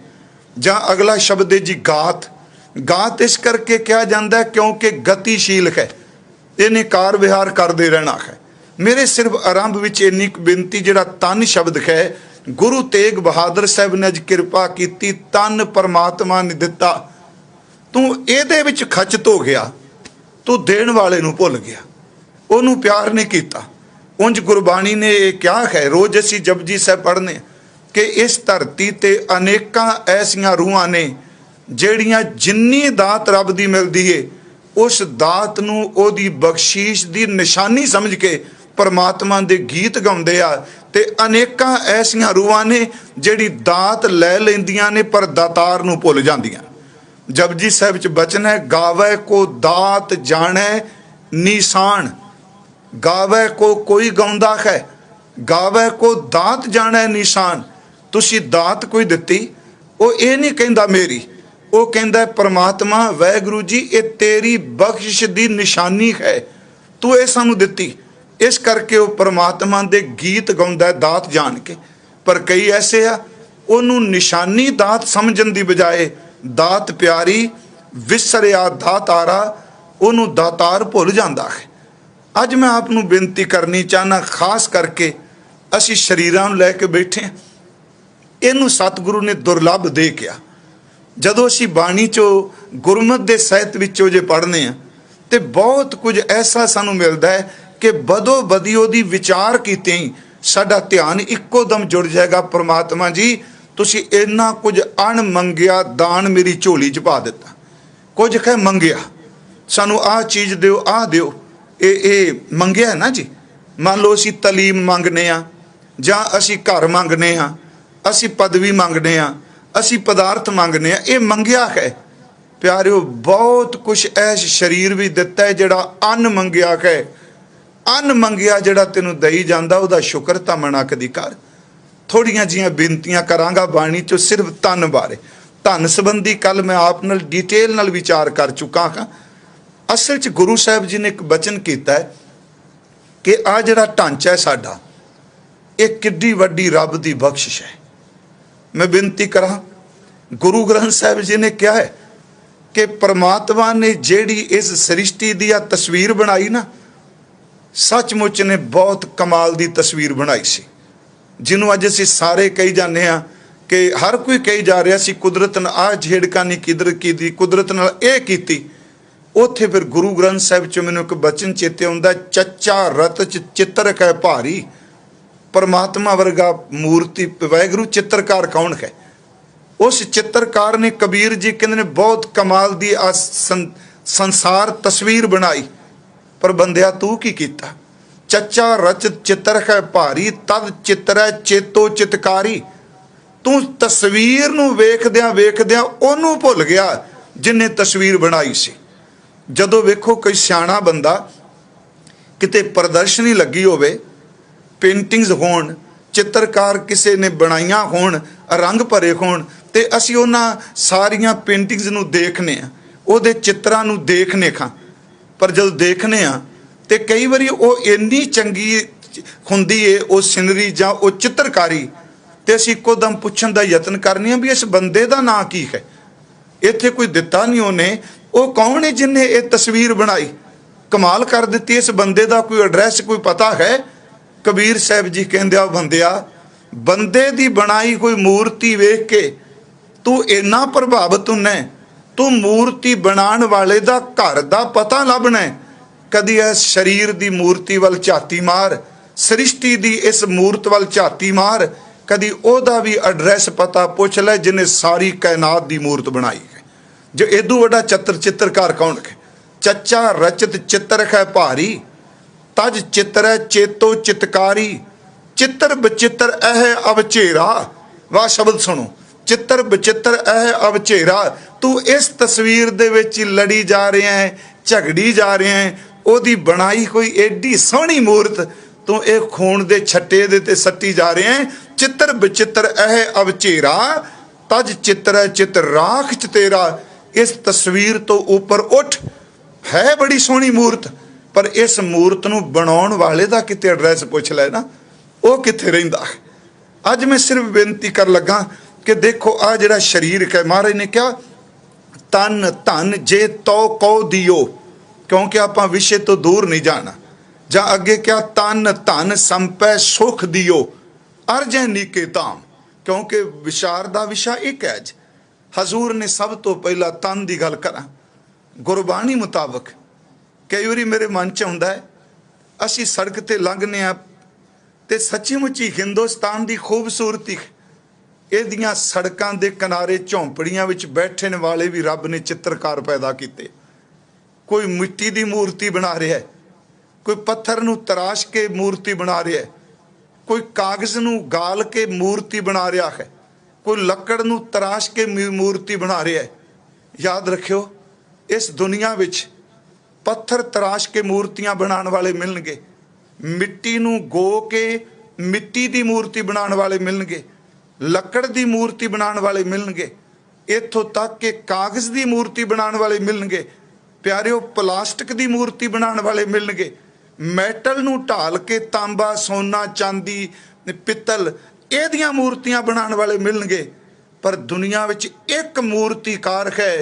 ਜਾਂ ਅਗਲਾ ਸ਼ਬਦ ਹੈ ਜੀ ਗਾਤ। ਗਾਤ ਇਸ ਕਰਕੇ ਕਿਹਾ ਜਾਂਦਾ ਕਿਉਂਕਿ ਗਤੀਸ਼ੀਲ ਹੈ, ਇਹਨੇ ਕਾਰ ਵਿਹਾਰ ਕਰਦੇ ਰਹਿਣਾ ਹੈ। ਮੇਰੇ ਸਿਰਫ ਆਰੰਭ ਵਿੱਚ ਇੰਨੀ ਕੁ ਬੇਨਤੀ, ਜਿਹੜਾ ਤਨ ਸ਼ਬਦ ਹੈ, ਗੁਰੂ ਤੇਗ ਬਹਾਦਰ ਸਾਹਿਬ ਨੇ ਅੱਜ ਕਿਰਪਾ ਕੀਤੀ, ਤਨ ਪਰਮਾਤਮਾ ਨੇ ਦਿੱਤਾ, ਤੂੰ ਇਹਦੇ ਵਿੱਚ ਖਚਤ ਹੋ ਗਿਆ, ਤੂੰ ਦੇਣ ਵਾਲੇ ਨੂੰ ਭੁੱਲ ਗਿਆ, ਉਹਨੂੰ ਪਿਆਰ ਨਹੀਂ ਕੀਤਾ। ਉਂਝ ਗੁਰਬਾਣੀ ਨੇ ਇਹ ਕਿਹਾ ਹੈ, ਰੋਜ਼ ਅਸੀਂ ਜਪਜੀ ਸਾਹਿਬ ਪੜ੍ਹਨੇ ਕਿ ਇਸ ਧਰਤੀ ਤੇ ਅਨੇਕਾਂ ਐਸੀਆਂ ਰੂਹਾਂ ਨੇ ਜਿਹੜੀਆਂ ਜਿੰਨੀ ਦਾਤ ਰੱਬ ਦੀ ਮਿਲਦੀ ਏ, ਉਸ ਦਾਤ ਨੂੰ ਉਹਦੀ ਬਖਸ਼ੀਸ਼ ਦੀ ਨਿਸ਼ਾਨੀ ਸਮਝ ਕੇ ਪਰਮਾਤਮਾ ਦੇ ਗੀਤ ਗਾਉਂਦੇ ਆ। ਤੇ ਅਨੇਕਾਂ ਐਸੀਆਂ ਰੂਹਾਂ ਨੇ ਜਿਹੜੀ ਦਾਤ ਲੈ ਲੈਂਦੀਆਂ ਨੇ ਪਰ ਦਾਤਾਰ ਨੂੰ ਭੁੱਲ ਜਾਂਦੀਆਂ। ਜਪਜੀ ਸਾਹਿਬ ਚ ਬਚਨ ਹੈ, ਗਾਵੇ ਕੋ ਦਾਤ ਜਾਣੈ ਨਿਸ਼ਾਨ। ਗਾਵੇ ਕੋ ਕੋਈ ਗਾਉਂਦਾ ਹੈ, ਗਾਵੇ ਕੋ ਦਾਤ ਜਾਣੈ ਨਿਸ਼ਾਨ। ਤੁਸੀਂ ਦਾਤ ਕੋਈ ਦਿੱਤੀ, ਉਹ ਇਹ ਨਹੀਂ ਕਹਿੰਦਾ ਮੇਰੀ, ਉਹ ਕਹਿੰਦਾ ਪਰਮਾਤਮਾ ਵਾਹਿਗੁਰੂ ਜੀ ਇਹ ਤੇਰੀ ਬਖਸ਼ਿਸ਼ ਦੀ ਨਿਸ਼ਾਨੀ ਹੈ, ਤੂੰ ਇਹ ਸਾਨੂੰ ਦਿੱਤੀ। ਇਸ ਕਰਕੇ ਉਹ ਪਰਮਾਤਮਾ ਦੇ ਗੀਤ ਗਾਉਂਦਾ ਦਾਤ ਜਾਣ ਕੇ। ਪਰ ਕਈ ਐਸੇ ਆ, ਉਹਨੂੰ ਨਿਸ਼ਾਨੀ ਦਾਤ ਸਮਝਣ ਦੀ ਬਜਾਏ ਦਾਤ ਪਿਆਰੀ, ਵਿਸਰਿਆ ਦਾਤਾਰਾ, ਉਹਨੂੰ ਦਾਤਾਰ ਭੁੱਲ ਜਾਂਦਾ ਹੈ। ਅੱਜ ਮੈਂ ਆਪ ਨੂੰ ਬੇਨਤੀ ਕਰਨੀ ਚਾਹਨਾ, ਖਾਸ ਕਰਕੇ ਅਸੀਂ ਸਰੀਰਾਂ ਨੂੰ ਲੈ ਕੇ ਬੈਠੇ ਹਾਂ, ਇਹਨੂੰ ਸਤਿਗੁਰੂ ਨੇ ਦੁਰਲੱਭ ਦੇ ਕਿਹਾ। ਜਦੋਂ ਅਸੀਂ ਬਾਣੀ ਚੋਂ ਗੁਰਮਤਿ ਦੇ ਸਾਹਿਤ ਵਿੱਚੋਂ ਜੇ ਪੜ੍ਹਨੇ ਆ ਤੇ ਬਹੁਤ ਕੁਝ ਐਸਾ ਸਾਨੂੰ ਮਿਲਦਾ ਹੈ ਕਿ ਬਦੋ ਬਦੀ ਉਹਦੀ ਵਿਚਾਰ ਕੀਤੇ ਹੀ ਸਾਡਾ ਧਿਆਨ ਇੱਕੋ ਦਮ ਜੁੜ ਜਾਏਗਾ, ਪਰਮਾਤਮਾ ਜੀ ਤੁਸੀਂ ਇੰਨਾ ਕੁਝ ਅਣ ਮੰਗਿਆ ਦਾਨ ਮੇਰੀ ਝੋਲੀ 'ਚ ਪਾ ਦਿੱਤਾ। ਕੁਝ ਹੈ ਮੰਗਿਆ, ਸਾਨੂੰ ਆਹ ਚੀਜ਼ ਦਿਓ, ਆਹ ਦਿਓ, ਇਹ ਮੰਗਿਆ ਨਾ ਜੀ। ਮੰਨ ਲਓ ਅਸੀਂ ਤਾਲੀਮ ਮੰਗਨੇ ਆ, ਜਾਂ ਅਸੀਂ ਘਰ ਮੰਗਨੇ ਆ, ਅਸੀਂ ਪਦਵੀ ਮੰਗਨੇ ਆ, ਅਸੀਂ ਪਦਾਰਥ ਮੰਗਨੇ ਆ, ਇਹ ਮੰਗਿਆ ਹੈ। ਪਿਆਰਿਓ ਬਹੁਤ ਕੁਛ ਐਸ ਸਰੀਰ ਵੀ ਦਿੱਤਾ ਹੈ ਜਿਹੜਾ ਅਨ ਮੰਗਿਆ ਹੈ। ਅਨ ਮੰਗਿਆ ਜਿਹੜਾ ਤੈਨੂੰ ਦਈ ਜਾਂਦਾ, ਉਹਦਾ ਸ਼ੁਕਰ ਤਾਂ ਮਨਾ ਕਦੀ ਕਰ। ਥੋੜੀਆਂ ਜਿਹੀਆਂ ਬੇਨਤੀਆਂ ਕਰਾਂਗਾ ਬਾਣੀ ਚੋਂ ਸਿਰਫ ਧਨ ਬਾਰੇ। ਧਨ ਸੰਬੰਧੀ ਕੱਲ ਮੈਂ ਆਪ ਨਾਲ ਡਿਟੇਲ ਨਾਲ ਵਿਚਾਰ ਕਰ ਚੁੱਕਾ ਹਾਂ। ਅਸਲ 'ਚ ਗੁਰੂ ਸਾਹਿਬ ਜੀ ਨੇ ਇੱਕ ਬਚਨ ਕੀਤਾ ਹੈ ਕਿ ਆਹ ਜਿਹੜਾ ਢਾਂਚਾ ਹੈ ਸਾਡਾ, ਇਹ ਕਿੱਡੀ ਵੱਡੀ ਰੱਬ ਦੀ ਬਖਸ਼ਿਸ਼ ਹੈ। ਮੈਂ ਬੇਨਤੀ ਕਰਾਂ, ਗੁਰੂ ਗ੍ਰੰਥ ਸਾਹਿਬ ਜੀ ਨੇ ਕਿਹਾ ਹੈ ਕਿ ਪਰਮਾਤਮਾ ਨੇ ਜਿਹੜੀ ਇਸ ਸ੍ਰਿਸ਼ਟੀ ਦੀ ਆ ਤਸਵੀਰ ਬਣਾਈ ਨਾ, ਸੱਚਮੁੱਚ ਨੇ ਬਹੁਤ ਕਮਾਲ ਦੀ ਤਸਵੀਰ ਬਣਾਈ ਸੀ, ਜਿਹਨੂੰ ਅੱਜ ਅਸੀਂ ਸਾਰੇ ਕਹੀ ਜਾਂਦੇ ਹਾਂ ਕਿ ਹਰ ਕੋਈ ਕਹੀ ਜਾ ਰਿਹਾ ਸੀ ਕੁਦਰਤ ਨਾਲ ਆਹ ਛੇੜਖਾਨੀ ਨਹੀਂ ਕਿਧਰ ਕੀਤੀ, ਕੁਦਰਤ ਨਾਲ ਇਹ ਕੀਤੀ। ਉੱਥੇ ਫਿਰ ਗੁਰੂ ਗ੍ਰੰਥ ਸਾਹਿਬ 'ਚ ਮੈਨੂੰ ਇੱਕ ਬਚਨ ਚੇਤੇ ਆਉਂਦਾ, ਚੱਚਾ ਰਤ 'ਚ ਚਿੱਤਰ ਕੈ ਭਾਰੀ। ਪਰਮਾਤਮਾ ਵਰਗਾ ਮੂਰਤੀ ਵਾਹਿਗੁਰੂ ਚਿੱਤਰਕਾਰ ਕੌਣ ਹੈ? ਉਸ ਚਿੱਤਰਕਾਰ ਨੇ, ਕਬੀਰ ਜੀ ਕਹਿੰਦੇ ਨੇ, ਬਹੁਤ ਕਮਾਲ ਦੀ ਆ ਸੰਸਾਰ ਤਸਵੀਰ ਬਣਾਈ। ਪਰ ਬੰਦਿਆ ਤੂੰ ਕੀ ਕੀਤਾ? ਚੱਚਾ ਰਚ ਚਿੱਤਰ ਹੈ ਭਾਰੀ, ਤਦ ਚਿੱਤਰੈ ਚੇਤੋ ਚਿਤਕਾਰੀ। ਤੂੰ ਤਸਵੀਰ ਨੂੰ ਵੇਖਦਿਆਂ ਵੇਖਦਿਆਂ ਉਹਨੂੰ ਭੁੱਲ ਗਿਆ ਜਿਹਨੇ ਤਸਵੀਰ ਬਣਾਈ ਸੀ। ਜਦੋਂ ਵੇਖੋ ਕੋਈ ਸਿਆਣਾ ਬੰਦਾ, ਕਿਤੇ ਪ੍ਰਦਰਸ਼ਨੀ ਲੱਗੀ ਹੋਵੇ, ਪੇਂਟਿੰਗਸ ਹੋਣ, ਚਿੱਤਰਕਾਰ ਕਿਸੇ ਨੇ ਬਣਾਈਆਂ ਹੋਣ, ਰੰਗ ਭਰੇ ਹੋਣ, ਤੇ ਅਸੀਂ ਉਹਨਾਂ ਸਾਰੀਆਂ ਪੇਂਟਿੰਗਸ ਨੂੰ ਦੇਖਨੇ ਆ, ਉਹਦੇ ਚਿੱਤਰਾਂ ਨੂੰ ਦੇਖਨੇ ਖਾਂ। ਪਰ ਜਦੋਂ ਦੇਖਨੇ ਆ ਤੇ ਕਈ ਵਾਰੀ ਉਹ ਇੰਨੀ ਚੰਗੀ ਹੁੰਦੀ ਏ ਉਹ ਸਿਨਰੀ ਜਾਂ ਉਹ ਚਿੱਤਰਕਾਰੀ, ਤੇ ਅਸੀਂ ਇੱਕੋ ਦਮ ਪੁੱਛਣ ਦਾ ਯਤਨ ਕਰਨੇ ਆ ਵੀ ਇਸ ਬੰਦੇ ਦਾ ਨਾਂ ਕੀ ਹੈ। ਇੱਥੇ ਕੋਈ ਦਿੱਤਾ ਨਹੀਂ ਉਹਨੇ, ਉਹ ਕੌਣ ਹੈ ਜਿਹਨੇ ਇਹ ਤਸਵੀਰ ਬਣਾਈ? ਕਮਾਲ ਕਰ ਦਿੱਤੀ। ਇਸ ਬੰਦੇ ਦਾ ਕੋਈ ਐਡਰੈਸ, ਕੋਈ ਪਤਾ ਹੈ? ਕਬੀਰ ਸਾਹਿਬ ਜੀ ਕਹਿੰਦੇ ਆ, ਬੰਦਿਆ ਬੰਦੇ ਦੀ ਬਣਾਈ ਹੋਈ ਮੂਰਤੀ ਵੇਖ ਕੇ ਤੂੰ ਇੰਨਾ ਪ੍ਰਭਾਵਿਤ ਹੁੰਨਾ, ਤੂੰ ਮੂਰਤੀ ਬਣਾਉਣ ਵਾਲੇ ਦਾ ਘਰ ਦਾ ਪਤਾ ਲੱਭਣਾ। ਕਦੀ ਇਸ ਸਰੀਰ ਦੀ ਮੂਰਤੀ ਵੱਲ ਝਾਤੀ ਮਾਰ, ਸ੍ਰਿਸ਼ਟੀ ਦੀ ਇਸ ਮੂਰਤ ਵੱਲ ਝਾਤੀ ਮਾਰ, ਕਦੀ ਉਹਦਾ ਵੀ ਐਡਰੈਸ ਪਤਾ ਪੁੱਛ ਲੈ ਜਿਹਨੇ ਸਾਰੀ ਕਾਇਨਾਤ ਦੀ ਮੂਰਤ ਬਣਾਈ ਹੈ। ਜੋ ਇਦੋਂ ਵੱਡਾ ਚਿੱਤਰਕਾਰ ਕੌਣ ਹੈ? ਚੱਚਾ ਰਚਤ ਚਿੱਤਰ ਹੈ ਭਾਰੀ, ਤਜ ਚਿੱਤਰੈ ਚੇਤੋ ਚਿਤਕਾਰੀ। ਚਿੱਤਰ ਬਚਿੱਤਰ ਇਹ ਅਵਚੇਰਾ। ਵਾਹ ਸ਼ਬਦ ਸੁਣੋ, ਚਿੱਤਰ ਬਚਿੱਤਰ ਇਹ ਅਵਚੇਰਾ। ਤੂੰ ਇਸ ਤਸਵੀਰ ਦੇ ਵਿੱਚ ਹੀ ਲੜੀ ਜਾ ਰਿਹਾ ਹੈ, ਝਗੜੀ ਜਾ ਰਿਹਾ ਹੈ। ਉਹਦੀ ਬਣਾਈ ਹੋਈ ਏਡੀ ਸੋਹਣੀ ਮੂਰਤ ਤੂੰ ਇਹ ਖੂਨ ਦੇ ਛੱਟੇ ਦੇ ਤੇ ਸੱਟੀ ਜਾ ਰਿਹਾ ਹੈ। ਚਿੱਤਰ ਬਚਿੱਤਰ ਇਹ ਅਵਚੇਰਾ, ਤਜ ਚਿੱਤਰੈ ਚਿੱਤ ਰਾਖ ਚ ਤੇਰਾ। ਇਸ ਤਸਵੀਰ ਤੋਂ ਉੱਪਰ ਉੱਠ, ਹੈ ਬੜੀ ਸੋਹਣੀ ਮੂਰਤ, ਪਰ ਇਸ ਮੂਰਤ ਨੂੰ ਬਣਾਉਣ ਵਾਲੇ ਦਾ ਕਿਤੇ ਐਡਰੈਸ ਪੁੱਛ ਲੈ ਨਾ, ਉਹ ਕਿੱਥੇ ਰਹਿੰਦਾ ਹੈ। ਅੱਜ ਮੈਂ ਸਿਰਫ ਬੇਨਤੀ ਕਰ ਲੱਗਾ, कि देखो आ जिहड़ा शरीर है, महाराज ने कहा तन धन जे तो कौ दियो, क्योंकि आपां विषय तो दूर नहीं जाना। जां अगे क्या तन धन संपै सुख दियो अरजै नीके धाम, क्योंकि विचार का विषय एक है। अज हजूर ने सब तो पहला तन की गल करा। गुरबाणी मुताबक कई बारी मेरे मन च आउंदा है, असीं सड़क ते लंघने आ ते सच्ची मुच्ची हिंदुस्तान की खूबसूरती, इहदियां सड़कां दे किनारे झोंपड़ियां विच बैठण वाले भी रब ने चित्रकार पैदा कीते। कोई मिट्टी की मूर्ति बना रहा है, कोई पत्थर नूं तराश के मूर्ति बना रहा है, कोई कागज़ नूं गाल के मूर्ति बना रहा है, कोई लकड़ नूं तराश के मूर्ति बना रहा है। याद रखियो, इस दुनिया विच पत्थर तराश के मूर्तियां बनाने वाले मिलणगे, मिट्टी नूं गो के मिट्टी की मूर्ति बनाने वाले मिलणगे, लकड़ की मूर्ति बनाने वाले मिलणगे, इत्थों तक कि कागज़ की मूर्ति बनाने वाले मिलणगे। प्यारिओ, प्लास्टिक की मूर्ति बनाने वाले मिलणगे, मैटल नूं ढाल के तांबा सोना चांदी पित्तल इहदियां मूर्तियां बनाने वाले मिलणगे। पर दुनिया विच एक मूर्तिकार है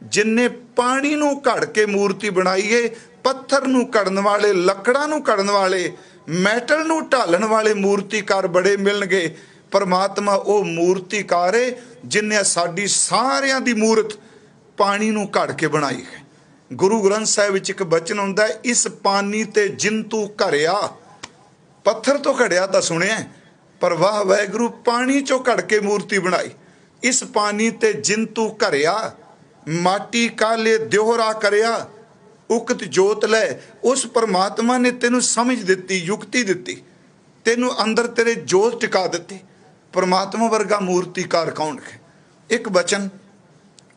जिन्ने पानी नूं घड़ के मूर्ति बनाई है, पत्थर नूं घड़न वाले, लकड़ां नूं घड़न वाले, मैटल नूं ढालण वाले मूर्तिकार बड़े मिलणगे। परमात्मा वो मूर्तिकार है जिन्हें साडी सारियां दी मूर्त पानी नूं घड़ के बनाई है। गुरु ग्रंथ साहिब विच एक बचन हुंदा है, इस पानी ते जिंतू घड़िया। पत्थर तो घड़िया तो सुनिया, पर वाह वाहिगुरू पानी चो घड़ के मूर्ति बनाई। इस पानी ते जिंतू घड़िया, माटी काले द्योहरा करिया, उकत जोत लै। उस परमात्मा ने तेनू समझ दिती, युक्ति दिती, तेनू अंदर तेरे जोत टिका दिती। परमात्मा वर्गा मूर्तिकार कौन है? एक बचन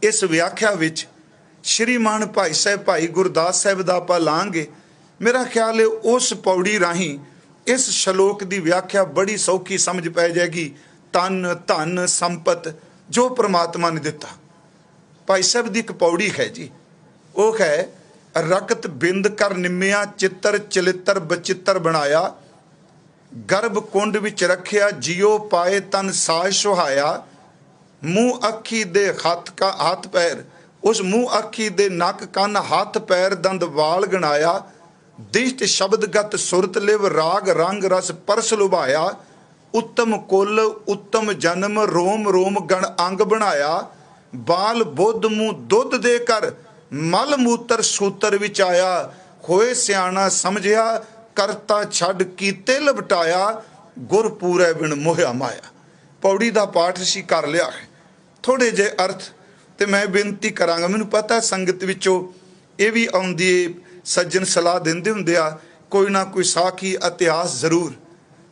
इस व्याख्या विच श्रीमान भाई साहब भाई गुरदास साहब दा आपां लांगे। मेरा ख्याल है उस पौड़ी राही इस श्लोक की व्याख्या बड़ी सौखी समझ पै जाएगी। तन धन संपत जो परमात्मा ने दिता। भाई साहब की एक पौड़ी है जी, वो है रकत बिंद कर निम्मिया चित्र चलित्र बचित्र बनाया, गर्भ कुंड विच रखिया जियो पाए तन साज सुहाया, मुँह अखी दे हाथ पैर, उस मुँह अखी दे नक कन हाथ पैर दंद वाल गणाया, दिष्ट शब्दगत सुरत लिव राग रंग रस परस लुभाया, उत्तम कुल उत्तम जन्म रोम रोम गण अंग बनाया, बाल बुद्ध मुँह दुध दे कर मल मूत्र सूत्र विच आया, होए सियाणा समझिया करता छड़ कीते लपटाया, गुर पूरे बिन मोहिया माया। पौड़ी का पाठ असीं कर लिया है। थोड़े जे अर्थ तो मैं बेनती करांगा, मैनूं पता संगत विचों ये भी आउंदी है, सज्जन सलाह देंदे हुंदे आ कोई ना कोई साखी इतिहास जरूर।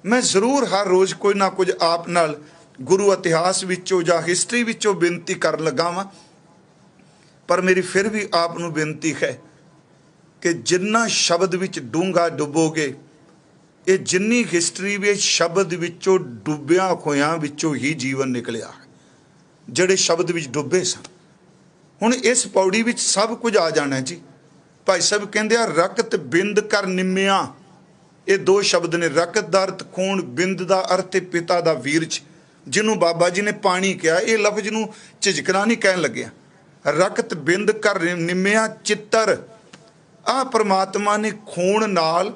मैं जरूर हर रोज़ कोई ना कुछ आप नाल गुरु इतिहास विचों जां हिस्टरी विचों बेनती कर लगा वां। पर मेरी फिर भी आप नूं बेनती है कि जिन्ना शब्द विच डूंगा डुबोगे, ये जिन्नी हिस्टरी भी शब्द विचों डुबिया होया विचों ही जीवन निकलिया, जिहड़े शब्द विच डुबे सन। हुण इस पौड़ी विच सब कुछ आ जाना जी। भाई साहब कहंदे आ रकत बिंद कर निम्मिया, ये दो शब्द ने। रकत दा अर्थ खून, बिंद दा अर्थ पिता दा वीरज, जिन्हों बाबा जी ने पानी कहा। ये लफ्ज नूं झिझकना नहीं कहन लग्या। रकत बिंद कर निम्मिया चित्तर, आ परमात्मा ने खून नाल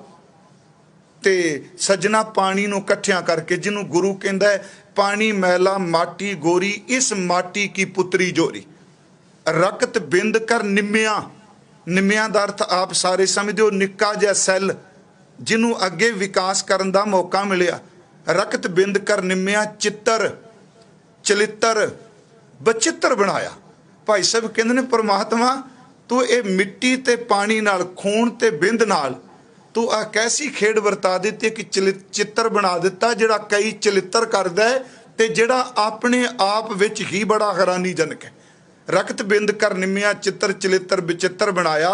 ते सजना पानी नूं इकट्ठियां करके, जिन्हों गुरु कहंदा है पानी मैला माटी गोरी, इस माटी की पुत्री जोरी। रकत बिंद कर निम्मिया, निम्मिया का अर्थ आप सारे समझते हो निक्का जिहा सैल, जिन्हों अगे विकास करने का मौका मिलिया। रकत बिंद कर निम्मिया चित्तर चलित्र बचित्र बनाया। भाई साहब कहते ने परमात्मा तू ये मिट्टी ते पानी नाल, खून ते बिंद नाल तू आ कैसी खेड वरता दी कि चित्र बना दिता, जिहड़ा कई चलित्र करदा है ते जिहड़ा अपने आप विच ही बड़ा हैरानीजनक है। रकत बिंद कर निम्मिया चित्र चलित्र विचित्र बनाया।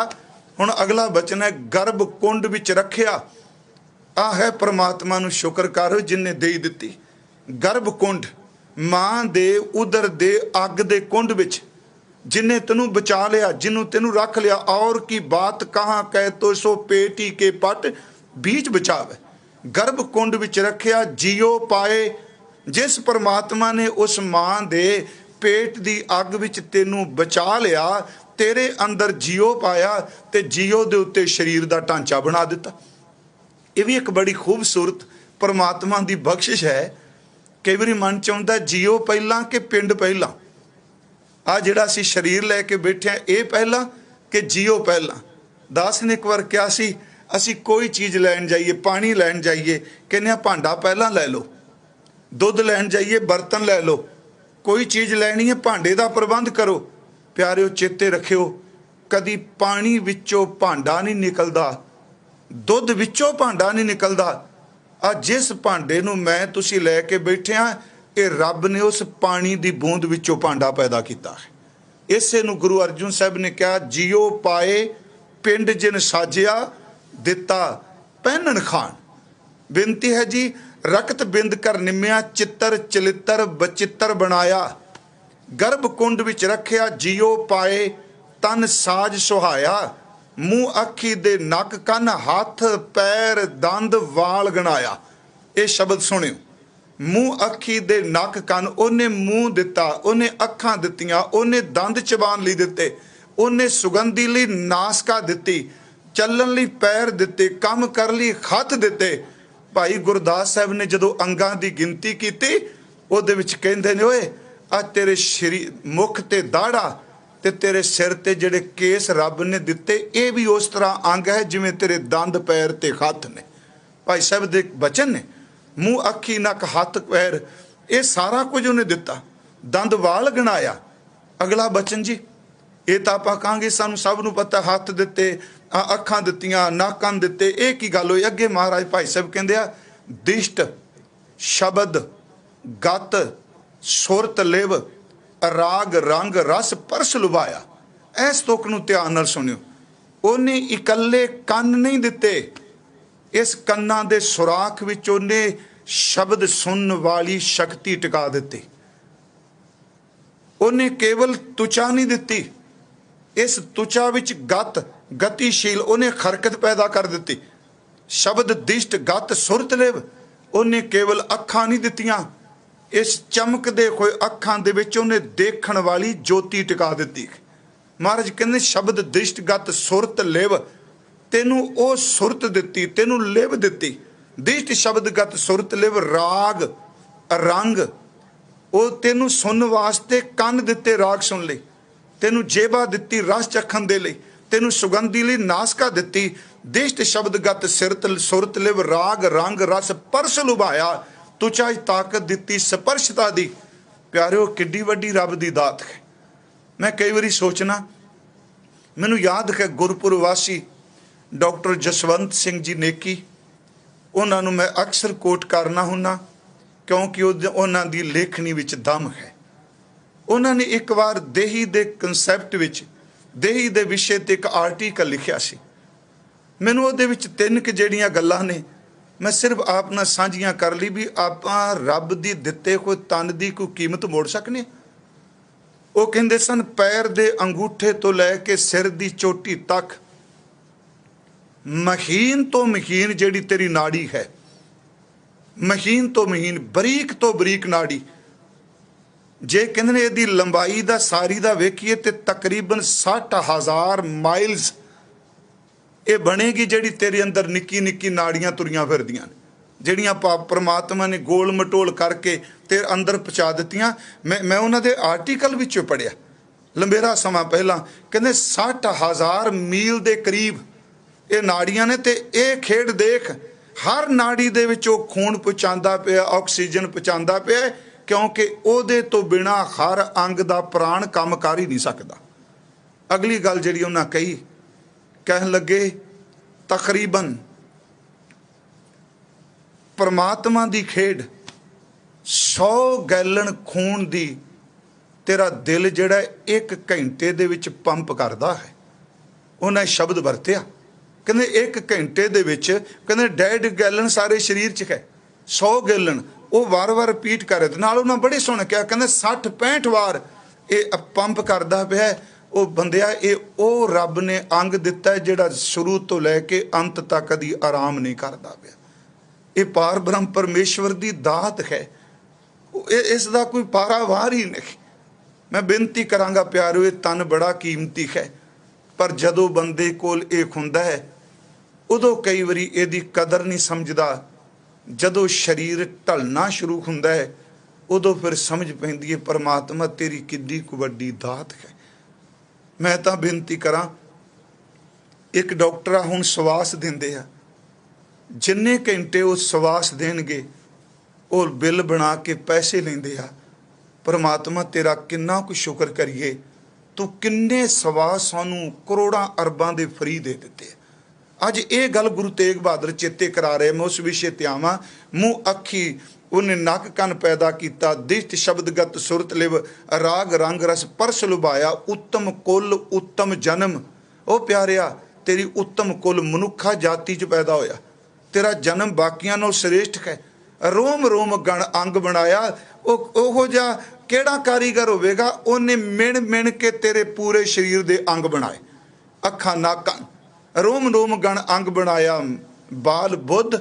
हुण अगला बचन है गर्भ कुंड विच रखिया। आ है परमात्मा नूं शुक्र कर जिन्ने दे दिती। गर्भ कुंड मां दे उदर दे अग दे कुंड विच जिन्ने तेनू बचा लिया, जिन्हों तेनू रख लिया। और की बात कहाँ कह तो सो पेटी के पट बीच बचावे। गर्भ कुंड विच रखिया जियो पाए जिस परमात्मा ने उस मां दे पेट दी अग विच तेनू बचा लिया, तेरे अंदर जियो पाया ते जियो दे उत्ते शरीर दा ढांचा बना दिता। ये भी एक बड़ी खूबसूरत परमात्मा दी बख्शिश है। कई बारी मन च आउंदा जियो पहला कि पिंड पहला, आ जिहड़ा असीं शरीर लैके बैठे हैं ये पहला कि जियो पहला। दास ने एक बार कहा सी, असीं कोई चीज़ लैन जाइए, पानी लैन जाइए, कहने भांडा पहला लै लो, दुध लैन जाइए बर्तन लै लो, कोई चीज़ लैनी है भांडे का प्रबंध करो। प्यारिओ चेते रखियो, कदी पानी विचों भांडा नहीं निकलदा, दुध विचों भांडा नहीं निकलदा। आ जिस भांडे नूं मैं तुसीं लैके बैठे हाँ, ये रब ने उस पानी की बूंद विचों भांडा पैदा किया है। इसे नूं गुरु अर्जुन साहब ने कहा, जियो पाए पिंड जिन साजिया दिता पहनन खान। बेनती है जी, रकत बिंद कर निम्या चित्तर चलित्र बचित्र बनाया, गर्भ कुंड विच रखिया जियो पाए तन साज सुहाया, मूँह अखी दे नक कन हाथ पैर दंद वाल गणाया। ये शब्द सुनियो, मूँह अखी दे नक कन, उन्हें मूँह दिता, उन्हें अखां दित्तियां, उन्हें दंद चबान लई दिते, उन्हें सुगंधी लई नासका दिती, चलण लई पैर दिते, काम कर लई हथ दिते। भाई गुरदास साहब ने जदों अंगां दी गिनती कीती, उहदे विच कहंदे ने, ओए आ तेरे शरीर मुख ते दाड़ा ते तेरे सिर ते जिहड़े केस रब ने दिते, ये भी उस तरह अंग है जिवें तेरे दंद पैर ते हथ ने। भाई साहब दे बचन ने, मूँह अखी नक हथ पैर, ये सारा कुछ उन्हें दिता, दंद वाल गणाया। अगला बचन जी, ये तो आप कहांगे सानू सब नूं पता, हथ दिते, अखां दित्तियां, नक कंन दिते, ये की गल होई। अगे महाराज भाई साहब कहंदे आ, दिष्ट शब्द गत सुरत लिव राग रंग रस परस लुभाया। इस तुक नूं ध्यान नाल सुनियो, उन्हें इकल्ले कन्न नहीं दिते, इस कन्नां दे सुराख विच उन्हें शब्द सुनने वाली शक्ति टिका दिती। उन्हें केवल तुचा नहीं दिती, इस तुचा विच गत गतिशील उन्हें खरकत पैदा कर दी। शब्द दिष्ट गत सुरत लिव, उन्हें केवल अखां नहीं दित्तियां, इस चमकदे होए अखां दे विच उन्हें देखण वाली ज्योति टिका दी। महाराज कहंदे शब्द दिष्ट गत सुरत लिव, तेनू ओ सुरत दिती, तेनू लिव दिती। दिष्ट शब्द गत सुरत लिव राग रंग, ओ तेनू सुन वास्ते कन दिते राग सुन लई, तेनू जेबा दिती रस चखण दे लई, तेनू सुगंधी लई नासका दिती। दिष्ट शब्द गत सिरत सुरत लिव राग रंग रस परस लुभाया, तुचा ताकत दिती स्पर्शता दी। प्यारिओ किड्डी वड्डी रब दी दात है। मैं कई बारी सोचना, मैनू याद है गुरपुर वासी डॉक्टर जसवंत सिंह जी नेकी, उन्होंने मैं अक्सर कोट करना हुन्ना क्योंकि उन्हों दी लेखनी विच दम है। उन्होंने एक बार देही दे कंसैप्ट विच, देही दे विषय ते एक आर्टिकल लिखिया सी। मैनू उहदे विच तीन कि जिहड़ियां गल्लां ने मैं सिर्फ आप नाल साझियां कर ली भी आपां रब दी दिते कोई तन दी कोई कीमत मोड़ सकने। वो कहंदे सन, पैर दे अंगूठे तो लैके सिर दी चोटी तक महीन तो महीन जिहड़ी तेरी नाड़ी है, महीन तो महीन बरीक तो बरीक नाड़ी, जे कहंदे ने इहदी लंबाई दा सारी दा वेखीए ते तकरीबन 60,000 माइल्स ये बनेगी, जिहड़ी तेरे अंदर निक्की निक्की नाड़ियां तुरियां फिरदियां ने, जिहड़ियां परमात्मा ने गोल मटोल करके तेरे अंदर पहुँचा दित्तियां। मैं उन्हां दे आर्टिकल विचों पढ़िया लंबेरा समा पहला, कहंदे 60,000 मील दे करीब ये नाड़ियां ने, ते ये खेड देख हर नाड़ी दे विचों खून पहुँचांदा पिया, ऑक्सीजन पहुँचांदा पिया, क्योंकि उहदे तो बिना हर अंग दा प्राण काम कर ही नहीं सकता। अगली गल जिहड़ी उन्हां कही, कहन लगे तकरीबन परमात्मा दी खेड 100 गैलन खून दी तेरा दिल जिहड़ा 1 घंटे दे विच पंप करदा है। उन्हें शब्द वरतिया, कहंदे 1 घंटे दे विच कहंदे 1.5 गैलन सारे शरीर च है, 100 गैलन वो वार वार रिपीट करे। नाल उन्हें बड़े सोहणे कहा, कहंदे 60-65 वार ये पंप करदा पिया। वो बंदिया ये ओ रब ने अंग दिता है जिहड़ा शुरू तो लैके अंत तक कदी आराम नहीं करदा पिया। ये पार ब्रह्म परमेश्वर दी दात है। ਇਸ ਦਾ ਕੋਈ ਪਾਰਾਵਾਰ ਹੀ ਨਹੀਂ। ਮੈਂ ਬੇਨਤੀ ਕਰਾਂਗਾ ਪਿਆਰਿਓ, ਇਹ ਤਨ ਬੜਾ ਕੀਮਤੀ ਹੈ, ਪਰ ਜਦੋਂ ਬੰਦੇ ਕੋਲ ਇਹ ਹੁੰਦਾ ਹੈ ਉਦੋਂ ਕਈ ਵਾਰੀ ਇਹਦੀ ਕਦਰ ਨਹੀਂ ਸਮਝਦਾ। ਜਦੋਂ ਸਰੀਰ ਢਲਣਾ ਸ਼ੁਰੂ ਹੁੰਦਾ ਹੈ ਉਦੋਂ ਫਿਰ ਸਮਝ ਪੈਂਦੀ ਹੈ ਪਰਮਾਤਮਾ ਤੇਰੀ ਕਿੰਨੀ ਕੁ ਵੱਡੀ ਦਾਤ ਹੈ। ਮੈਂ ਤਾਂ ਬੇਨਤੀ ਕਰਾਂ, ਇੱਕ ਡਾਕਟਰ ਆ, ਹੁਣ ਸਵਾਸ ਦਿੰਦੇ ਆ, ਜਿੰਨੇ ਘੰਟੇ ਉਹ ਸਵਾਸ ਦੇਣਗੇ ਉਹ ਬਿੱਲ ਬਣਾ ਕੇ ਪੈਸੇ ਲੈਂਦੇ ਆ। ਪਰਮਾਤਮਾ ਤੇਰਾ ਕਿੰਨਾ ਕੁ ਸ਼ੁਕਰ ਕਰੀਏ, ਤੂੰ ਕਿੰਨੇ ਸਵਾਸ ਸਾਨੂੰ ਕਰੋੜਾਂ ਅਰਬਾਂ ਦੇ ਫਰੀ ਦੇ ਦਿੱਤੇ। ਅੱਜ ਇਹ ਗੱਲ ਗੁਰੂ ਤੇਗ ਬਹਾਦਰ ਚੇਤੇ ਕਰਾ ਰਹੇ। ਮੈਂ ਉਸ ਵਿਸ਼ੇ ਤੇ ਆਵਾਂ। ਮੂੰਹ ਅੱਖੀ ਉਹਨੇ ਨੱਕ ਕੰਨ ਪੈਦਾ ਕੀਤਾ, ਦਿਸ਼ਟ ਸ਼ਬਦਗਤ ਸੁਰਤ ਲਿਵ ਰਾਗ ਰੰਗ ਰਸ ਪਰਸ ਲੁਭਾਇਆ, ਉੱਤਮ ਕੁੱਲ ਉੱਤਮ ਜਨਮ। ਉਹ ਪਿਆਰਿਆ, ਤੇਰੀ ਉੱਤਮ ਕੁੱਲ ਮਨੁੱਖਾ ਜਾਤੀ 'ਚ ਪੈਦਾ ਹੋਇਆ, ਤੇਰਾ ਜਨਮ ਬਾਕੀਆਂ ਨਾਲੋਂ ਸ੍ਰੇਸ਼ਟ ਹੈ। ਰੋਮ ਰੋਮ ਗਣ ਅੰਗ ਬਣਾਇਆ। ਉਹੋ ਜਿਹਾ ਕਿਹੜਾ ਕਾਰੀਗਰ ਹੋਵੇਗਾ, ਉਹਨੇ ਮਿਣ ਮਿਣ ਕੇ ਤੇਰੇ ਪੂਰੇ ਸਰੀਰ ਦੇ ਅੰਗ ਬਣਾਏ। ਅੱਖਾਂ ਨੱਕ ਰੋਮ ਰੋਮ ਗਣ ਅੰਗ ਬਣਾਇਆ, ਬਾਲ ਬੁੱਧ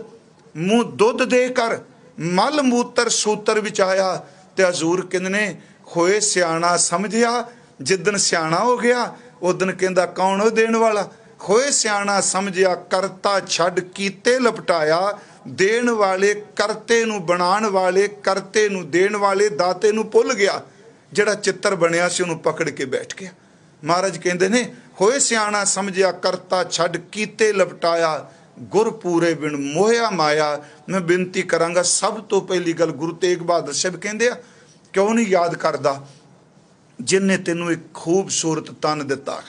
ਮੂੰਹ ਦੁੱਧ ਦੇ ਕਰ, ਮਲ ਮੂਤਰ ਸੂਤਰ ਵਿੱਚ ਆਇਆ। ਤੇ ਹਜ਼ੂਰ ਕਹਿੰਦੇ ਨੇ ਹੋਏ ਸਿਆਣਾ ਸਮਝਿਆ, ਜਿੱਦਣ ਸਿਆਣਾ ਹੋ ਗਿਆ ਉਦਣ ਕਹਿੰਦਾ ਕੌਣ ਉਹ ਦੇਣ ਵਾਲਾ। ਹੋਏ ਸਿਆਣਾ ਸਮਝਿਆ, ਕਰਤਾ ਛੱਡ ਕੀਤੇ ਲਪਟਾਇਆ, ਦੇਣ ਵਾਲੇ ਕਰਤੇ ਨੂੰ, ਬਣਾਉਣ ਵਾਲੇ ਕਰਤੇ ਨੂੰ, ਦੇਣ ਵਾਲੇ ਦਾਤੇ ਨੂੰ ਭੁੱਲ ਗਿਆ। ਜਿਹੜਾ ਚਿੱਤਰ ਬਣਿਆ ਸੀ ਉਹਨੂੰ ਪਕੜ ਕੇ ਬੈਠ ਗਿਆ। ਮਹਾਰਾਜ ਕਹਿੰਦੇ ਨੇ ਹੋਏ ਸਿਆਣਾ ਸਮਝਿਆ, ਕਰਤਾ ਛੱਡ ਕੀਤੇ ਲਪਟਾਇਆ, ਗੁਰ ਪੂਰੇ ਬਿਨ ਮੋਹਿਆ ਮਾਇਆ। ਮੈਂ ਬੇਨਤੀ ਕਰਾਂਗਾ, ਸਭ ਤੋਂ ਪਹਿਲੀ ਗੱਲ ਗੁਰੂ ਤੇਗ ਬਹਾਦਰ ਸਾਹਿਬ ਕਹਿੰਦੇ ਆ, ਕਿਉਂ ਨਹੀਂ ਯਾਦ ਕਰਦਾ ਜਿਨਨੇ ਤੈਨੂੰ ਇੱਕ ਖੂਬਸੂਰਤ ਤਨ ਦਿੱਤਾ,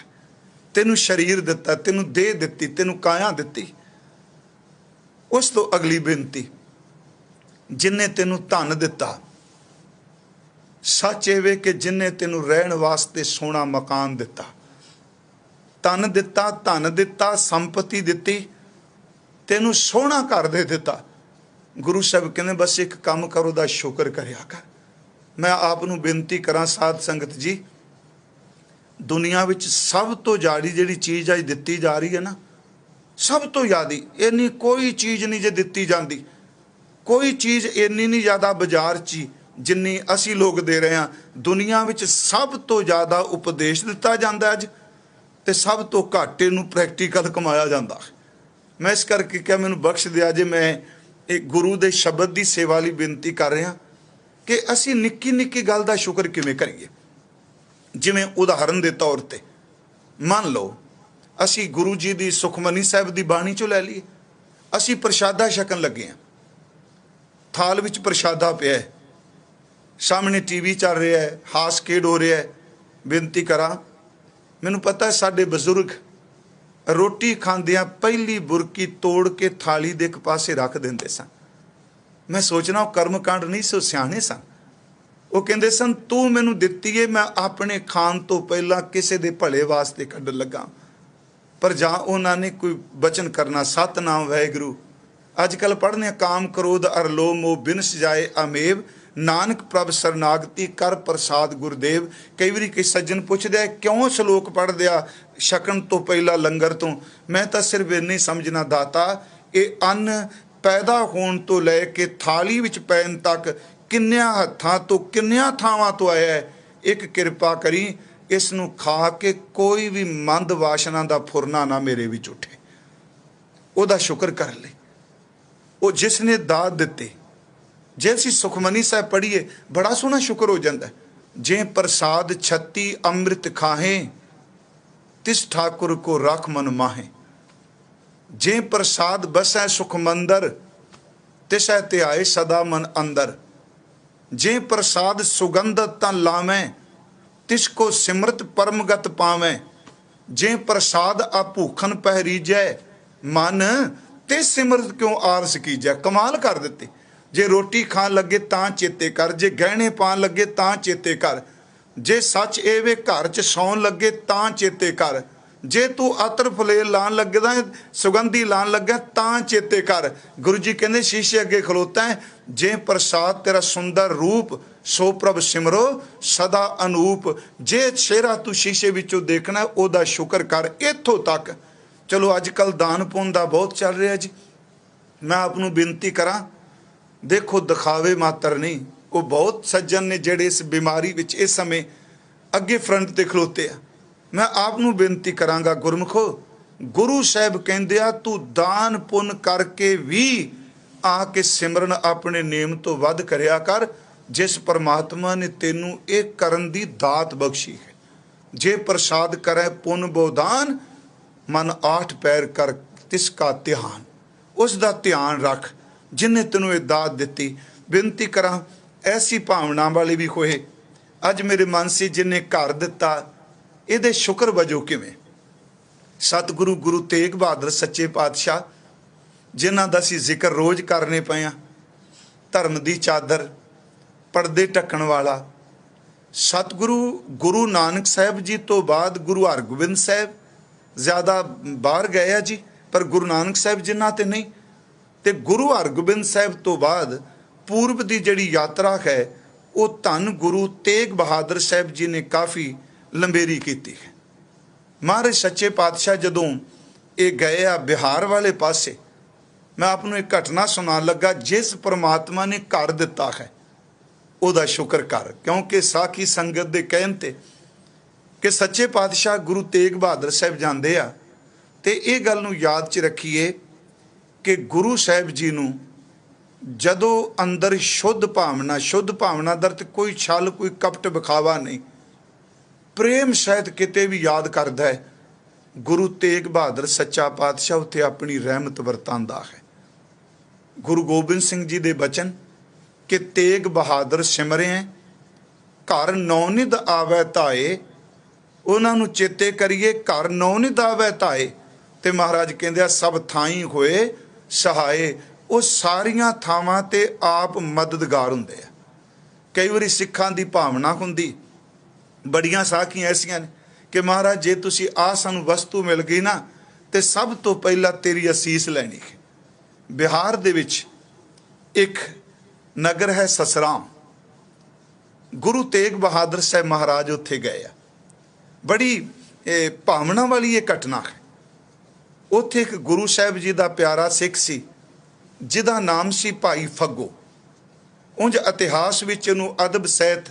ਤੈਨੂੰ ਸਰੀਰ ਦਿੱਤਾ, ਤੈਨੂੰ ਦੇਹ ਦਿੱਤੀ, ਤੈਨੂੰ ਕਾਇਆ ਦਿੱਤੀ। ਉਸ ਤੋਂ ਅਗਲੀ ਬੇਨਤੀ, ਜਿਨਨੇ ਤੈਨੂੰ ਧਨ ਦਿੱਤਾ, ਸੱਚ ਇਹ ਕਿ ਜਿਨਨੇ ਤੈਨੂੰ ਰਹਿਣ ਵਾਸਤੇ ਸੋਹਣਾ ਮਕਾਨ ਦਿੱਤਾ। ਤਨ ਦਿੱਤਾ, ਧਨ ਦਿੱਤਾ, ਸੰਪਤੀ ਦਿੱਤੀ, ਤੈਨੂੰ ਸੋਹਣਾ ਘਰ ਦੇ ਦਿੱਤਾ। ਗੁਰੂ ਸਾਹਿਬ ਕਹਿੰਦੇ ਬਸ ਇੱਕ ਕੰਮ ਕਰੋ, ਦਾ ਸ਼ੁਕਰ ਕਰਿਆ ਕਰ। ਮੈਂ ਆਪ ਨੂੰ ਬੇਨਤੀ ਕਰਾਂ, ਸਾਧ ਸੰਗਤ ਜੀ, ਦੁਨੀਆ ਵਿੱਚ ਸਭ ਤੋਂ ਜ਼ਿਆਦੀ ਜਿਹੜੀ ਚੀਜ਼ ਅੱਜ ਦਿੱਤੀ ਜਾ ਰਹੀ ਹੈ ਨਾ, ਸਭ ਤੋਂ ਜ਼ਿਆਦੀ ਇੰਨੀ ਕੋਈ ਚੀਜ਼ ਨਹੀਂ ਜੇ ਦਿੱਤੀ ਜਾਂਦੀ। ਕੋਈ ਚੀਜ਼ ਇੰਨੀ ਨਹੀਂ ਜ਼ਿਆਦਾ ਬਾਜ਼ਾਰ 'ਚ ਜਿੰਨੀ ਅਸੀਂ ਲੋਕ ਦੇ ਰਹੇ ਹਾਂ। ਦੁਨੀਆ ਵਿੱਚ ਸਭ ਤੋਂ ਜ਼ਿਆਦਾ ਉਪਦੇਸ਼ ਦਿੱਤਾ ਜਾਂਦਾ ਅੱਜ, ਤੇ ਸਭ ਤੋਂ ਘੱਟ ਇਹਨੂੰ ਪ੍ਰੈਕਟੀਕਲ ਕਮਾਇਆ ਜਾਂਦਾ। ਮੈਂ ਇਸ ਕਰਕੇ ਕਿਹਾ ਮੈਨੂੰ ਬਖਸ਼ ਦਿਆ ਜੇ, ਮੈਂ ਇਹ ਗੁਰੂ ਦੇ ਸ਼ਬਦ ਦੀ ਸੇਵਾ ਲਈ ਬੇਨਤੀ ਕਰ ਰਿਹਾ ਕਿ ਅਸੀਂ ਨਿੱਕੀ ਨਿੱਕੀ ਗੱਲ ਦਾ ਸ਼ੁਕਰ ਕਿਵੇਂ ਕਰੀਏ। ਜਿਵੇਂ ਉਦਾਹਰਨ ਦੇ ਤੌਰ ਤੇ ਮੰਨ ਲਓ ਅਸੀਂ ਗੁਰੂ ਜੀ ਦੀ ਸੁਖਮਨੀ ਸਾਹਿਬ ਦੀ ਬਾਣੀ ਚੋਂ ਲੈ ਲਈਏ। ਅਸੀਂ ਪ੍ਰਸ਼ਾਦਾ ਛਕਣ ਲੱਗੇ ਹਾਂ, ਥਾਲ ਵਿੱਚ ਪ੍ਰਸ਼ਾਦਾ ਪਿਆ ਹੈ, ਸਾਹਮਣੇ ਟੀਵੀ ਚੱਲ ਰਿਹਾ ਹੈ, ਹਾਸ ਖੇਡ ਹੋ ਰਿਹਾ ਹੈ। ਬੇਨਤੀ ਕਰਾਂ, ਮੈਨੂੰ ਪਤਾ ਸਾਡੇ ਬਜ਼ੁਰਗ ਰੋਟੀ ਖਾਂਦਿਆਂ ਪਹਿਲੀ ਬੁਰਕੀ ਤੋੜ ਕੇ ਥਾਲੀ ਦੇ ਇੱਕ ਪਾਸੇ ਰੱਖ ਦਿੰਦੇ ਸਨ। ਮੈਂ ਸੋਚਣਾ ਉਹ ਕਰਮਕਾਂਡ ਨਹੀਂ ਸੀ, ਸਿਆਣੇ ਸਨ। ਉਹ ਕਹਿੰਦੇ ਸਨ ਤੂੰ ਮੈਨੂੰ ਦਿੱਤੀ ਏ, ਮੈਂ ਆਪਣੇ ਖਾਣ ਤੋਂ ਪਹਿਲਾਂ ਕਿਸੇ ਦੇ ਭਲੇ ਵਾਸਤੇ ਕੱਢਣ ਲੱਗਾ। ਪਰ ਜਾਂ ਉਹਨਾਂ ਨੇ ਕੋਈ ਬਚਨ ਕਰਨਾ, ਸਤਨਾਮ ਵਾਹਿਗੁਰੂ। ਅੱਜ ਕੱਲ੍ਹ ਪੜ੍ਹਦੇ ਆ, ਕਾਮ ਕ੍ਰੋਧ ਅਰ ਲੋਭ ਮੋਹ ਬਿਨਸ ਜਾਏ ਅਮੇਵ, ਨਾਨਕ ਪ੍ਰਭ ਸਰਨਾਗਤੀ ਕਰ ਪ੍ਰਸਾਦ ਗੁਰਦੇਵ। ਕਈ ਵਾਰੀ ਕਈ ਸੱਜਣ ਪੁੱਛਦੇ ਆ ਕਿਉਂ ਸ਼ਲੋਕ ਪੜ੍ਹਦੇ ਆ ਛਕਣ ਤੋਂ ਪਹਿਲਾਂ ਲੰਗਰ ਤੋਂ। ਮੈਂ ਤਾਂ ਸਿਰਫ ਇੰਨੀ ਸਮਝਣਾ ਦਾਤਾ, ਇਹ ਅੰਨ ਪੈਦਾ ਹੋਣ ਤੋਂ ਲੈ ਕੇ ਥਾਲੀ ਵਿੱਚ ਪੈਣ ਤੱਕ ਕਿੰਨਿਆਂ ਹੱਥਾਂ ਤੋਂ ਕਿੰਨਿਆਂ ਥਾਵਾਂ ਤੋਂ ਆਇਆ ਹੈ। ਇੱਕ ਕਿਰਪਾ ਕਰੀ ਇਸ ਨੂੰ ਖਾ ਕੇ ਕੋਈ ਵੀ ਮੰਦ ਵਾਸ਼ਨਾ ਦਾ ਫੁਰਨਾ ਨਾ ਮੇਰੇ ਵਿੱਚ ਉੱਠੇ। ਉਹਦਾ ਸ਼ੁਕਰ ਕਰ ਲੈ, ਉਹ ਜਿਸ ਨੇ ਦਾਤ ਦਿੱਤੇ। ਜੇ ਅਸੀਂ ਸੁਖਮਨੀ ਸਾਹਿਬ ਪੜ੍ਹੀਏ ਬੜਾ ਸੋਹਣਾ ਸ਼ੁਕਰ ਹੋ ਜਾਂਦਾ। ਜੇ ਪ੍ਰਸਾਦ ਛੱਤੀ ਅੰਮ੍ਰਿਤ ਖਾਹੇ, ਤਿਸ ਠਾकुर को रख मन माहे। जे प्रसाद बसै सुख मंदर, तिसै ध्याए सदा मन अंदर। जे प्रसाद सुगंधत तं लावैं, तिसको सिमरत परमगत पावैं। जे प्रसाद आभूखन पहरीजै, मन ते सिमरत क्यों आरस कीजै। कमाल कर दित्ती। जे रोटी खान लगे तां चेते कर, जे गहने पान लगे तां चेते कर, जे सच एवे घर च सौन लगे तां चेते कर, जे तू अतर फलेल लान लगदा सुगंधी लान लगे तां चेते कर। गुरु जी कहते शीशे अगे खलोता है, जे प्रसाद तेरा सुंदर रूप, सो प्रभ सिमरो सदा अनूप। जे चेहरा तू शीशे विचों देखना ओदा शुक्र कर। इत्थों तक चलो अजकल दान पुण्य दा बहुत चल रहा जी। मैं आप नूं बेनती करा, देखो दिखावे मात्र नहीं, ਉਹ ਬਹੁਤ ਸੱਜਣ ਨੇ ਜਿਹੜੇ ਇਸ ਬਿਮਾਰੀ ਵਿੱਚ ਇਸ ਸਮੇਂ ਅੱਗੇ ਫਰੰਟ ਤੇ ਖਲੋਤੇ ਆ। ਮੈਂ ਆਪ ਨੂੰ ਬੇਨਤੀ ਕਰਾਂਗਾ, ਗੁਰਮੁਖੋ, ਗੁਰੂ ਸਾਹਿਬ ਕਹਿੰਦੇ ਆ ਤੂੰ ਦਾਨ ਪੁੰਨ ਕਰਕੇ ਵੀ ਆ ਕੇ ਸਿਮਰਨ ਆਪਣੇ ਨੇਮ ਤੋਂ ਵੱਧ ਕਰਿਆ ਕਰ, ਜਿਸ ਪਰਮਾਤਮਾ ਨੇ ਤੈਨੂੰ ਇਹ ਕਰਨ ਦੀ ਦਾਤ ਬਖਸ਼ੀ ਹੈ। ਜੇ ਪ੍ਰਸਾਦ ਕਰੇ ਪੁੰਨ ਬੋਦਾਨ, ਮਨ ਆਠ ਪੈਰ ਕਰ ਤਿਸ ਕਾ ਧਿਆਨ। ਉਸ ਦਾ ਧਿਆਨ ਰੱਖ ਜਿਨੇ ਤੈਨੂੰ ਇਹ ਦਾਤ ਦਿੱਤੀ। ਬੇਨਤੀ ਕਰਾਂ ਐਸੀ ਭਾਵਨਾ ਵਾਲੇ ਵੀ ਹੋਏ। ਅੱਜ ਮੇਰੇ ਮਨ ਸੀ ਜਿਨੇ ਘਰ ਦਿੱਤਾ ਇਹਦੇ ਸ਼ੁਕਰ ਵਜੋਂ ਕਿਵੇਂ। ਸਤਿਗੁਰੂ ਗੁਰੂ ਤੇਗ ਬਹਾਦਰ ਸੱਚੇ ਪਾਤਸ਼ਾਹ, ਜਿਨ੍ਹਾਂ ਦਾ ਅਸੀਂ ਜ਼ਿਕਰ ਰੋਜ਼ ਕਰਨੇ ਪਏ ਹਾਂ, ਧਰਮ ਦੀ ਚਾਦਰ, ਪਰਦੇ ਢੱਕਣ ਵਾਲਾ। ਸਤਿਗੁਰੂ ਗੁਰੂ ਨਾਨਕ ਸਾਹਿਬ ਜੀ ਤੋਂ ਬਾਅਦ ਗੁਰੂ ਹਰਗੋਬਿੰਦ ਸਾਹਿਬ ਜ਼ਿਆਦਾ ਬਾਹਰ ਗਏ ਆ ਜੀ, ਪਰ ਗੁਰੂ ਨਾਨਕ ਸਾਹਿਬ ਜਿਨ੍ਹਾਂ ਤੇ ਨਹੀਂ। ਤੇ ਗੁਰੂ ਹਰਗੋਬਿੰਦ ਸਾਹਿਬ ਤੋਂ ਬਾਅਦ ਪੂਰਬ ਦੀ ਜਿਹੜੀ ਯਾਤਰਾ ਹੈ ਉਹ ਧੰਨ ਗੁਰੂ ਤੇਗ ਬਹਾਦਰ ਸਾਹਿਬ ਜੀ ਨੇ ਕਾਫੀ ਲੰਬੇਰੀ ਕੀਤੀ ਹੈ। ਮਹਾਰਾਜ ਸੱਚੇ ਪਾਤਸ਼ਾਹ ਜਦੋਂ ਇਹ ਗਏ ਆ ਬਿਹਾਰ ਵਾਲੇ ਪਾਸੇ, ਮੈਂ ਆਪ ਨੂੰ ਇੱਕ ਘਟਨਾ ਸੁਣਾਉਣ ਲੱਗਾ। ਜਿਸ ਪਰਮਾਤਮਾ ਨੇ ਘਰ ਦਿੱਤਾ ਹੈ ਉਹਦਾ ਸ਼ੁਕਰ ਕਰ, ਕਿਉਂਕਿ ਸਾਖੀ ਸੰਗਤ ਦੇ ਕਹਿਣ ਤੇ ਕਿ ਸੱਚੇ ਪਾਤਸ਼ਾਹ ਗੁਰੂ ਤੇਗ ਬਹਾਦਰ ਸਾਹਿਬ ਜਾਂਦੇ ਆ। ਤੇ ਇਹ ਗੱਲ ਨੂੰ ਯਾਦ 'ਚ ਰੱਖੀਏ ਕਿ ਗੁਰੂ ਸਾਹਿਬ ਜੀ ਨੂੰ ਜਦੋਂ ਅੰਦਰ ਸ਼ੁੱਧ ਭਾਵਨਾ ਦਰ ਤੇ ਕੋਈ ਛਲ ਕੋਈ ਕਪਟ ਵਿਖਾਵਾ ਨਹੀਂ, ਪ੍ਰੇਮ ਸਹਿਤ ਕਿਤੇ ਵੀ ਯਾਦ ਕਰਦਾ ਹੈ, ਗੁਰੂ ਤੇਗ ਬਹਾਦਰ ਸੱਚਾ ਪਾਤਸ਼ਾਹ ਉੱਤੇ ਆਪਣੀ ਰਹਿਮਤ ਵਰਤਾਂਦਾ ਹੈ। ਗੁਰੂ ਗੋਬਿੰਦ ਸਿੰਘ ਜੀ ਦੇ ਬਚਨ ਕਿ ਤੇਗ ਬਹਾਦਰ ਸਿਮਰਿਐ ਘਰ ਨੌਨਿਧ ਆਵੈ ਧਾਏ, ਉਹਨਾਂ ਨੂੰ ਚੇਤੇ ਕਰੀਏ ਘਰ ਨੌਨਿਧ ਆਵੈ ਧਾਏ। ਤੇ ਮਹਾਰਾਜ ਕਹਿੰਦੇ ਆ ਸਭ ਥਾਈਂ ਹੋਏ ਸਹਾਏ। ਉਹ ਸਾਰੀਆਂ ਥਾਵਾਂ ਤੇ ਆਪ ਮਦਦਗਾਰ ਹੁੰਦੇ ਆ। ਕਈ ਵਾਰੀ ਸਿੱਖਾਂ ਦੀ ਭਾਵਨਾ ਹੁੰਦੀ, ਬੜੀਆਂ ਸਾਖੀਆਂ ਐਸੀਆਂ ਨੇ ਕਿ ਮਹਾਰਾਜ ਜੇ ਤੁਸੀਂ ਆ ਸਾਨੂੰ ਵਸਤੂ ਮਿਲ ਗਈ ਨਾ ਤੇ ਸਭ ਤੋਂ ਪਹਿਲਾਂ ਤੇਰੀ ਅਸੀਸ ਲੈਣੀ ਹੈ। ਬਿਹਾਰ ਦੇ ਵਿੱਚ ਇੱਕ ਨਗਰ ਹੈ ਸਸਰਾਮ, ਗੁਰੂ ਤੇਗ ਬਹਾਦਰ ਸਾਹਿਬ ਮਹਾਰਾਜ ਉੱਥੇ ਗਏ ਆ। ਬੜੀ ਭਾਵਨਾ ਵਾਲੀ ਇਹ ਘਟਨਾ ਹੈ। ਉੱਥੇ ਇੱਕ ਗੁਰੂ ਸਾਹਿਬ ਜੀ ਦਾ ਪਿਆਰਾ ਸਿੱਖ ਸੀ ਜਿਹਦਾ ਨਾਮ ਸੀ ਭਾਈ ਫੱਗੋ। ਉਂਝ ਇਤਿਹਾਸ ਵਿੱਚ ਉਹਨੂੰ ਅਦਬ ਸਹਿਤ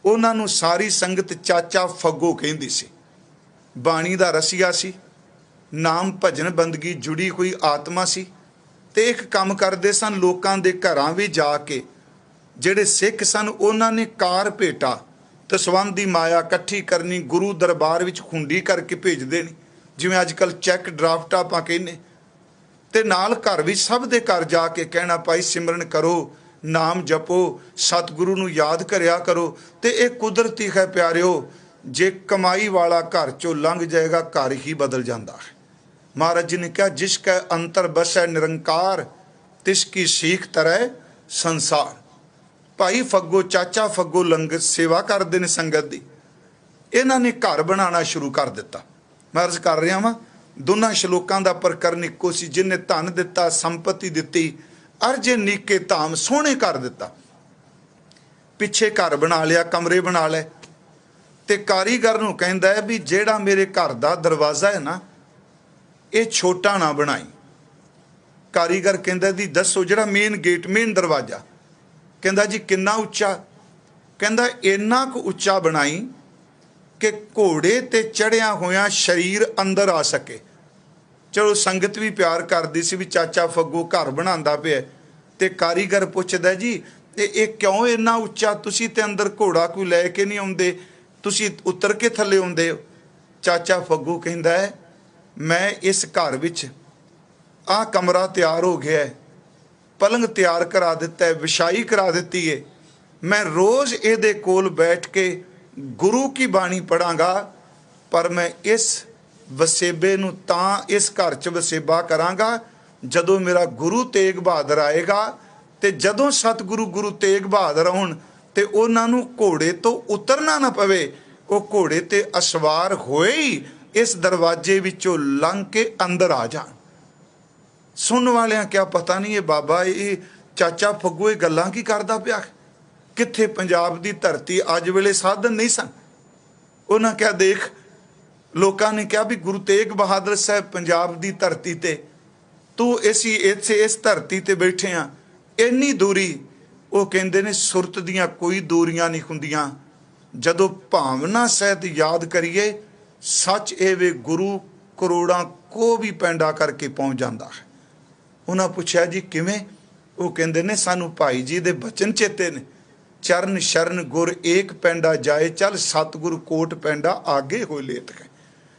ਉਹਨਾਂ ਨੂੰ ਸਾਰੀ ਸੰਗਤ ਚਾਚਾ ਫੱਗੋ ਕਹਿੰਦੀ ਸੀ। ਬਾਣੀ ਦਾ ਰਸੀਆ ਸੀ, ਨਾਮ ਭਜਨ ਬੰਦਗੀ ਜੁੜੀ ਹੋਈ ਆਤਮਾ ਸੀ। ਤੇ ਇੱਕ ਕੰਮ ਕਰਦੇ ਸਨ, ਲੋਕਾਂ ਦੇ ਘਰਾਂ ਵੀ ਜਾ ਕੇ ਜਿਹੜੇ ਸਿੱਖ ਸਨ ਉਹਨਾਂ ਨੇ ਕਾਰ ਭੇਟਾ ਤਸਵੰਦ ਦੀ ਮਾਇਆ ਇਕੱਠੀ ਕਰਨੀ, ਗੁਰੂ ਦਰਬਾਰ ਵਿੱਚ ਖੁੰਡੀ ਕਰਕੇ ਭੇਜ ਦੇਣੀ, ਜਿਵੇਂ ਅੱਜ ਕੱਲ੍ਹ ਚੈੱਕ ਡਰਾਫਟ ਆਪਾਂ ਕਹਿੰਦੇ। ਤੇ ਨਾਲ ਘਰ ਵਿੱਚ ਸਭ ਦੇ ਘਰ ਜਾ ਕੇ ਕਹਿਣਾ ਭਾਈ ਸਿਮਰਨ ਕਰੋ, ਨਾਮ ਜਪੋ, ਸਤਿਗੁਰੂ ਨੂੰ ਯਾਦ ਕਰਿਆ ਕਰੋ। ਤੇ ਇਹ ਕੁਦਰਤੀ ਹੈ ਪਿਆਰਿਓ, ਜੇ ਕਮਾਈ ਵਾਲਾ ਘਰ ਚੋਂ ਲੰਘ ਜਾਏਗਾ ਘਰ ਹੀ ਬਦਲ ਜਾਂਦਾ ਹੈ। ਮਹਾਰਾਜ ਜੀ ਨੇ ਕਿਹਾ ਜਿਸ ਕੈ ਅੰਤਰ ਬਸੈ ਨਿਰੰਕਾਰ ਤਿਸ ਕੀ ਸੀਖ ਤਰੈ ਸੰਸਾਰ। ਭਾਈ ਫੱਗੋ ਚਾਚਾ ਫੱਗੋ ਲੰਗਰ ਸੇਵਾ ਕਰਦੇ ਨੇ ਸੰਗਤ ਦੀ। ਇਹਨਾਂ ਨੇ ਘਰ ਬਣਾਉਣਾ ਸ਼ੁਰੂ ਕਰ ਦਿੱਤਾ। ਮੈਂ ਅਰਜ਼ ਕਰ ਰਿਹਾ ਵਾਂ, ਦੋਨਾਂ ਸ਼ਲੋਕਾਂ ਦਾ ਪ੍ਰਕਰਨ ਇੱਕੋ ਸੀ। ਜਿਹਨੇ ਧਨ ਦਿੱਤਾ, ਸੰਪਤੀ ਦਿੱਤੀ, ਅਰਜੇ ਨੀਕੇ ਧਾਮ, ਸੋਹਣੇ ਘਰ ਦਿੱਤਾ। ਪਿੱਛੇ ਘਰ ਬਣਾ ਲਿਆ, ਕਮਰੇ ਬਣਾ ਲਏ। ਤੇ ਕਾਰੀਗਰ ਨੂੰ ਕਹਿੰਦਾ ਹੈ ਵੀ ਜਿਹੜਾ ਮੇਰੇ ਘਰ ਦਾ ਦਰਵਾਜ਼ਾ ਹੈ ਨਾ ਇਹ ਛੋਟਾ ਨਾ ਬਣਾਈ। ਕਾਰੀਗਰ ਕਹਿੰਦਾ ਜੀ ਦੱਸੋ ਜਿਹੜਾ ਮੇਨ ਗੇਟ, ਮੇਨ ਦਰਵਾਜ਼ਾ। ਕਹਿੰਦਾ ਜੀ ਕਿੰਨਾ ਉੱਚਾ? ਕਹਿੰਦਾ ਇੰਨਾ ਕੁ ਉੱਚਾ ਬਣਾਈ ਕਿ ਘੋੜੇ ਤੇ ਚੜਿਆ ਹੋਇਆ ਸਰੀਰ ਅੰਦਰ ਆ ਸਕੇ। ਚਲੋ ਸੰਗਤ ਵੀ ਪਿਆਰ ਕਰਦੀ ਸੀ ਵੀ ਚਾਚਾ ਫੱਗੂ ਘਰ ਬਣਾਉਂਦਾ ਪਿਆ। ਤੇ ਕਾਰੀਗਰ ਪੁੱਛਦਾ ਜੀ ਇਹ ਕਿਉਂ ਇੰਨਾ ਉੱਚਾ? ਤੁਸੀਂ ਤੇ ਅੰਦਰ ਘੋੜਾ ਕੋਈ ਲੈ ਕੇ ਨਹੀਂ ਆਉਂਦੇ, ਤੁਸੀਂ ਉਤਰ ਕੇ ਥੱਲੇ ਆਉਂਦੇ ਹੋ। ਚਾਚਾ ਫੱਗੂ ਕਹਿੰਦਾ ਹੈ ਮੈਂ ਇਸ ਘਰ ਵਿੱਚ ਆਹ ਕਮਰਾ ਤਿਆਰ ਹੋ ਗਿਆ ਹੈ, ਪਲੰਗ ਤਿਆਰ ਕਰਾ ਦਿੱਤਾ ਹੈ, ਵਿਛਾਈ ਕਰਾ ਦਿੱਤੀ ਹੈ। ਮੈਂ ਰੋਜ਼ ਇਹਦੇ ਕੋਲ ਬੈਠ ਕੇ ਗੁਰੂ ਕੀ ਬਾਣੀ ਪੜਾਂਗਾ, ਪਰ ਮੈਂ ਇਸ ਵਸੇਬੇ ਨੂੰ ਤਾਂ ਇਸ ਘਰ 'ਚ ਵਸੇਬਾ ਕਰਾਂਗਾ ਜਦੋਂ ਮੇਰਾ ਗੁਰੂ ਤੇਗ ਬਹਾਦਰ ਆਏਗਾ। ਤੇ ਜਦੋਂ ਸਤਿਗੁਰੂ ਗੁਰੂ ਤੇਗ ਬਹਾਦਰ ਆਉਣ ਤੇ ਉਹਨਾਂ ਨੂੰ ਘੋੜੇ ਤੋਂ ਉਤਰਨਾ ਨਾ ਪਵੇ, ਉਹ ਘੋੜੇ ਤੇ ਅਸਵਾਰ ਹੋਏ ਹੀ ਇਸ ਦਰਵਾਜ਼ੇ ਵਿੱਚੋਂ ਲੰਘ ਕੇ ਅੰਦਰ ਆ ਜਾਣ। ਸੁਣਨ ਵਾਲਿਆਂ ਕਿਆ ਪਤਾ ਨਹੀਂ ਇਹ ਬਾਬਾ ਇਹ ਚਾਚਾ ਫੱਗੂ ਇਹ ਗੱਲਾਂ ਕੀ ਕਰਦਾ ਪਿਆ। ਕਿੱਥੇ ਪੰਜਾਬ ਦੀ ਧਰਤੀ ਅੱਜ ਵੇਲੇ ਸਾਧਨ ਨਹੀਂ ਸਨ। ਉਹਨਾਂ ਕਿਹਾ ਦੇਖ, ਲੋਕਾਂ ਨੇ ਕਿਹਾ ਵੀ ਗੁਰੂ ਤੇਗ ਬਹਾਦਰ ਸਾਹਿਬ ਪੰਜਾਬ ਦੀ ਧਰਤੀ ਤੇ, ਤੂੰ ਇਸ ਧਰਤੀ ਤੇ ਬੈਠੇ ਆ, ਇੰਨੀ ਦੂਰੀ ਉਹ ਕਹਿੰਦੇ ਨੇ ਸੁਰਤ ਦੀਆਂ ਕੋਈ ਦੂਰੀਆਂ ਨਹੀਂ ਹੁੰਦੀਆਂ, ਜਦੋਂ ਭਾਵਨਾ ਸਹਿਤ ਯਾਦ ਕਰੀਏ ਸੱਚ ਇਹ ਵੇ ਗੁਰੂ ਕਰੋੜਾਂ ਕੋ ਵੀ ਪੈਂਡਾ ਕਰਕੇ ਪਹੁੰਚ ਜਾਂਦਾ ਹੈ। ਉਹਨਾਂ ਪੁੱਛਿਆ ਜੀ ਕਿਵੇਂ? ਉਹ ਕਹਿੰਦੇ ਨੇ ਸਾਨੂੰ ਭਾਈ ਜੀ ਦੇ ਬਚਨ ਚੇਤੇ ਨੇ, ਚਰਨ ਸ਼ਰਨ ਗੁਰ ਏਕ ਪੈਂਡਾ ਜਾਏ, ਚੱਲ ਸਤਿਗੁਰੂ ਕੋਟ ਪੈਂਡਾ ਆਗੇ ਹੋਏ ਲੇਤ ਹੈ।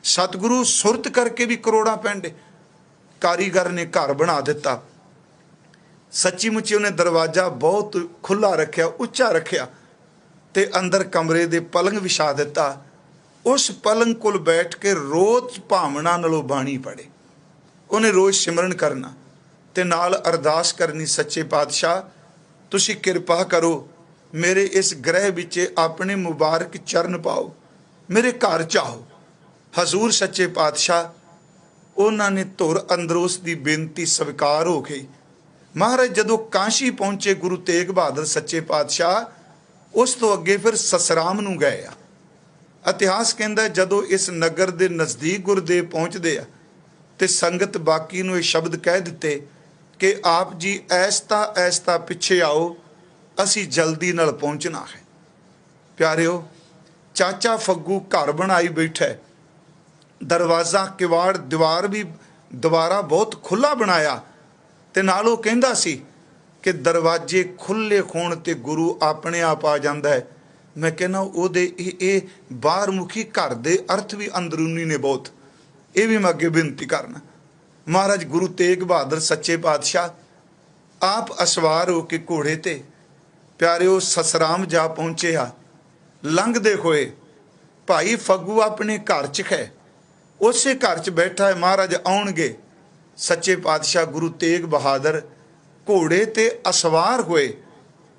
ਸਤਿਗੁਰੂ ਸੁਰਤ ਕਰਕੇ ਵੀ ਕਰੋੜਾਂ ਪੈਂਡੇ। ਕਾਰੀਗਰ ਨੇ ਘਰ ਬਣਾ ਦਿੱਤਾ, ਸੱਚੀ ਮੁੱਚੀ ਉਹਨੇ ਦਰਵਾਜ਼ਾ ਬਹੁਤ ਖੁੱਲਾ ਰੱਖਿਆ, ਉੱਚਾ ਰੱਖਿਆ, ਤੇ ਅੰਦਰ ਕਮਰੇ ਦੇ ਪਲੰਗ ਵਿਛਾ ਦਿੱਤਾ। ਉਸ ਪਲੰਗ ਕੋਲ ਬੈਠ ਕੇ ਰੋਜ਼ ਭਾਵਨਾ ਨਾਲੋਂ ਬਾਣੀ ਪੜ੍ਹੇ। ਉਹਨੇ ਰੋਜ਼ ਸਿਮਰਨ ਕਰਨਾ ਤੇ ਨਾਲ ਅਰਦਾਸ ਕਰਨੀ, ਸੱਚੇ ਪਾਤਸ਼ਾਹ ਤੁਸੀਂ ਕਿਰਪਾ ਕਰੋ, ਮੇਰੇ ਇਸ ਗ੍ਰਹਿ ਵਿੱਚ ਆਪਣੇ ਮੁਬਾਰਕ ਚਰਨ ਪਾਓ, ਮੇਰੇ ਘਰ ਚਾਹੋ। ਹਜ਼ੂਰ ਸੱਚੇ ਪਾਤਸ਼ਾਹ ਉਹਨਾਂ ਨੇ ਧੁਰ ਅੰਦਰ ਉਸ ਦੀ ਬੇਨਤੀ ਸਵੀਕਾਰ ਹੋ ਗਈ। ਮਹਾਰਾਜ ਜਦੋਂ ਕਾਸ਼ੀ ਪਹੁੰਚੇ ਗੁਰੂ ਤੇਗ ਬਹਾਦਰ ਸੱਚੇ ਪਾਤਸ਼ਾਹ, ਉਸ ਤੋਂ ਅੱਗੇ ਫਿਰ ਸਸਰਾਮ ਨੂੰ ਗਏ ਆ। ਇਤਿਹਾਸ ਕਹਿੰਦਾ ਜਦੋਂ ਇਸ ਨਗਰ ਦੇ ਨਜ਼ਦੀਕ ਗੁਰਦੇਵ ਪਹੁੰਚਦੇ ਆ ਤੇ ਸੰਗਤ ਬਾਕੀ ਨੂੰ ਇਹ ਸ਼ਬਦ ਕਹਿ ਦਿੱਤੇ ਕਿ ਆਪ ਜੀ ਐਸਤਾ ਪਿੱਛੇ ਆਓ, ਅਸੀਂ ਜਲਦੀ ਨਾਲ ਪਹੁੰਚਣਾ ਹੈ। ਪਿਆਰਿਓ, ਚਾਚਾ ਫੱਗੂ ਘਰ ਬਣਾਈ ਬੈਠਾ, ਦਰਵਾਜ਼ਾ ਕਿਵਾੜ ਦੀਵਾਰ ਵੀ ਦੁਬਾਰਾ ਬਹੁਤ ਖੁੱਲਾ ਬਣਾਇਆ, ਤੇ ਨਾਲ ਉਹ ਕਹਿੰਦਾ ਸੀ ਕਿ ਦਰਵਾਜ਼ੇ ਖੁੱਲੇ ਹੋਣ ਤੇ ਗੁਰੂ ਆਪਣੇ ਆਪ ਆ ਜਾਂਦਾ ਹੈ। ਮੈਂ ਕਹਿੰਦਾ ਉਹਦੇ ਇਹ ਬਾਹਰਮੁਖੀ ਘਰ ਦੇ ਅਰਥ ਵੀ ਅੰਦਰੂਨੀ ਨੇ ਬਹੁਤ। ਇਹ ਵੀ ਮੈਂ ਅੱਗੇ ਬੇਨਤੀ ਕਰਨਾ। ਮਹਾਰਾਜ ਗੁਰੂ ਤੇਗ ਬਹਾਦਰ ਸੱਚੇ ਪਾਤਸ਼ਾਹ ਆਪ ਅਸਵਾਰ ਹੋ ਕੇ ਘੋੜੇ ਤੇ ਪਿਆਰਿਓ ਸਸਰਾਮ ਜਾ ਪਹੁੰਚੇ ਆ। ਲੰਘਦੇ ਹੋਏ ਭਾਈ ਫੱਗੂ ਆਪਣੇ ਘਰ 'ਚ ਹੈ, ਉਸੇ ਘਰ 'ਚ ਬੈਠਾ ਹੈ। ਮਹਾਰਾਜ ਆਉਣਗੇ, ਸੱਚੇ ਪਾਤਸ਼ਾਹ ਗੁਰੂ ਤੇਗ ਬਹਾਦਰ ਘੋੜੇ ਤੇ ਅਸਵਾਰ ਹੋਏ।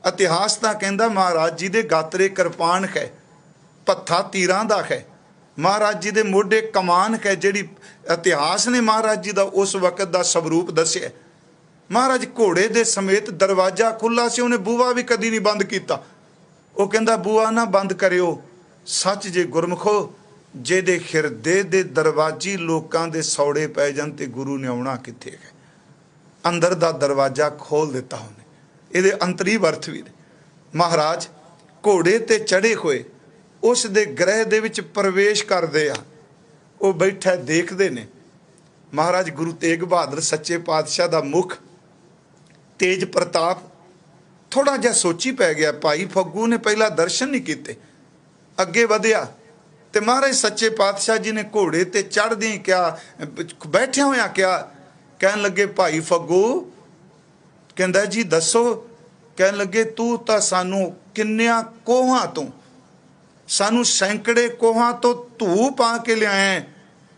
ਇਤਿਹਾਸ ਤਾਂ ਕਹਿੰਦਾ ਮਹਾਰਾਜ ਜੀ ਦੇ ਗਾਤਰੇ ਕਿਰਪਾਨ ਹੈ, ਪੱਥਾ ਤੀਰਾਂ ਦਾ ਹੈ, ਮਹਾਰਾਜ ਜੀ ਦੇ ਮੋਢੇ ਕਮਾਨ ਹੈ, ਜਿਹੜੀ ਇਤਿਹਾਸ ਨੇ ਮਹਾਰਾਜ ਜੀ ਦਾ ਉਸ ਵਕਤ ਦਾ ਸਵਰੂਪ ਦੱਸਿਆ। ਮਹਾਰਾਜ ਘੋੜੇ ਦੇ ਸਮੇਤ, ਦਰਵਾਜ਼ਾ ਖੁੱਲਾ ਸੀ, ਉਹਨੇ ਬੂਹਾ ਵੀ ਕਦੀ ਨਹੀਂ ਬੰਦ ਕੀਤਾ। ਉਹ ਕਹਿੰਦਾ ਬੂਹਾ ਨਾ ਬੰਦ ਕਰਿਓ, ਸੱਚ ਜੇ ਗੁਰਮੁਖੋ ਜਿਹਦੇ ਹਿਰਦੇ ਦੇ ਦਰਵਾਜ਼ੇ ਲੋਕਾਂ ਦੇ ਸੌੜੇ ਪੈ ਜਾਣ ਤੇ ਗੁਰੂ ਨੇ ਆਉਣਾ ਕਿੱਥੇ ਹੈ। ਅੰਦਰ ਦਾ ਦਰਵਾਜ਼ਾ ਖੋਲ ਦਿੱਤਾ ਉਹਨੇ, ਇਹਦੇ ਅੰਤਰੀ ਅਰਥ ਵੀ ਨੇ। ਮਹਾਰਾਜ ਘੋੜੇ ਤੇ ਚੜੇ ਹੋਏ ਉਸ ਦੇ ਗ੍ਰਹਿ ਦੇ ਵਿੱਚ ਪ੍ਰਵੇਸ਼ ਕਰਦੇ ਆ। ਉਹ ਬੈਠਾ ਦੇਖਦੇ ਨੇ। ਮਹਾਰਾਜ ਗੁਰੂ ਤੇਗ ਬਹਾਦਰ ਸੱਚੇ ਪਾਤਸ਼ਾਹ ਦਾ ਮੁਖ ਤੇਜ ਪ੍ਰਤਾਪ ਥੋੜਾ ਜਿਹਾ ਸੋਚੀ ਪੈ ਗਿਆ। ਭਾਈ ਫੱਗੂ ਨੇ ਪਹਿਲਾਂ ਦਰਸ਼ਨ ਨਹੀਂ ਕੀਤੇ, ਅੱਗੇ ਵਧਿਆ ਤੇ ਮਹਾਰਾਜ ਸੱਚੇ ਪਾਤਸ਼ਾਹ ਜੀ ਨੇ ਘੋੜੇ ਤੇ ਚੜ੍ਹਦੇ ਹੀ ਕਿਹਾ, ਬੈਠਿਆ ਹੋਇਆ ਕਿਹਾ, ਕਹਿਣ ਲੱਗੇ ਭਾਈ ਫੱਗੂ, ਕਹਿੰਦਾ ਜੀ ਦੱਸੋ। ਕਹਿਣ ਲੱਗੇ ਤੂੰ ਤਾਂ ਸਾਨੂੰ ਕਿੰਨਿਆਂ ਕੋਹਾਂ ਤੋਂ, ਸਾਨੂੰ ਸੈਂਕੜੇ ਕੋਹਾਂ ਤੋਂ ਧੂ ਪਾ ਕੇ ਲਿਆਇਆ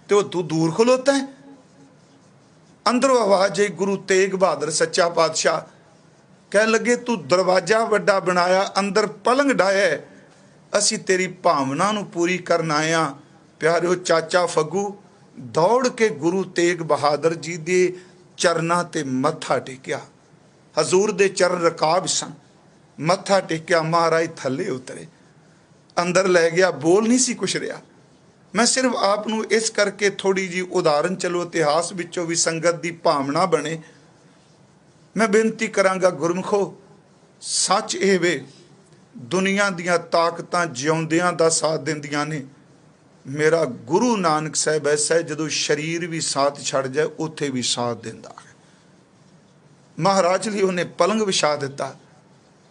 ਤੇ ਉਹ ਤੂੰ ਦੂਰ ਖਲੋਤਾ ਹੈ। ਅੰਦਰੋਂ ਆਵਾਜ਼ ਆਈ ਗੁਰੂ ਤੇਗ ਬਹਾਦਰ ਸੱਚਾ ਪਾਤਸ਼ਾਹ ਕਹਿਣ ਲੱਗੇ ਤੂੰ ਦਰਵਾਜ਼ਾ ਵੱਡਾ ਬਣਾਇਆ, ਅੰਦਰ ਪਲੰਗ ਡਾਇਆ, ਅਸੀਂ ਤੇਰੀ ਭਾਵਨਾ ਨੂੰ ਪੂਰੀ ਕਰਨ ਆਏ ਹਾਂ। ਪਿਆਰਿਓ, ਚਾਚਾ ਫੱਗੂ ਦੌੜ ਕੇ ਗੁਰੂ ਤੇਗ ਬਹਾਦਰ ਜੀ ਦੇ ਚਰਨਾਂ ਤੇ ਮੱਥਾ ਟੇਕਿਆ। ਹਜ਼ੂਰ ਦੇ ਚਰਨ ਰਕਾਬ ਸਨ, ਮੱਥਾ ਟੇਕਿਆ। ਮਹਾਰਾਜ ਥੱਲੇ ਉਤਰੇ, ਅੰਦਰ ਲੈ ਗਿਆ, ਬੋਲ ਨਹੀਂ ਸੀ ਕੁਛ ਰਿਹਾ। ਮੈਂ ਸਿਰਫ ਆਪ ਨੂੰ ਇਸ ਕਰਕੇ ਥੋੜੀ ਜੀ ਉਦਾਹਰਨ, ਚਲੋ ਇਤਿਹਾਸ ਵਿੱਚੋਂ ਵੀ ਸੰਗਤ ਦੀ ਭਾਵਨਾ ਬਣੇ, ਮੈਂ ਬੇਨਤੀ ਕਰਾਂਗਾ ਗੁਰਮੁਖੋ, ਸੱਚ ਇਹ ਵੇ ਦੁਨੀਆ ਦੀਆਂ ਤਾਕਤਾਂ ਜਿਉਂਦਿਆਂ ਦਾ ਸਾਥ ਦਿੰਦੀਆਂ ਨੇ। ਮੇਰਾ ਗੁਰੂ ਨਾਨਕ ਸਾਹਿਬ ਐਸਾ ਹੈ, ਜਦੋਂ ਸਰੀਰ ਵੀ ਸਾਥ ਛੱਡ ਜਾਏ ਉੱਥੇ ਵੀ ਸਾਥ ਦਿੰਦਾ ਹੈ। ਮਹਾਰਾਜ ਲਈ ਉਹਨੇ ਪਲੰਗ ਵਿਛਾ ਦਿੱਤਾ,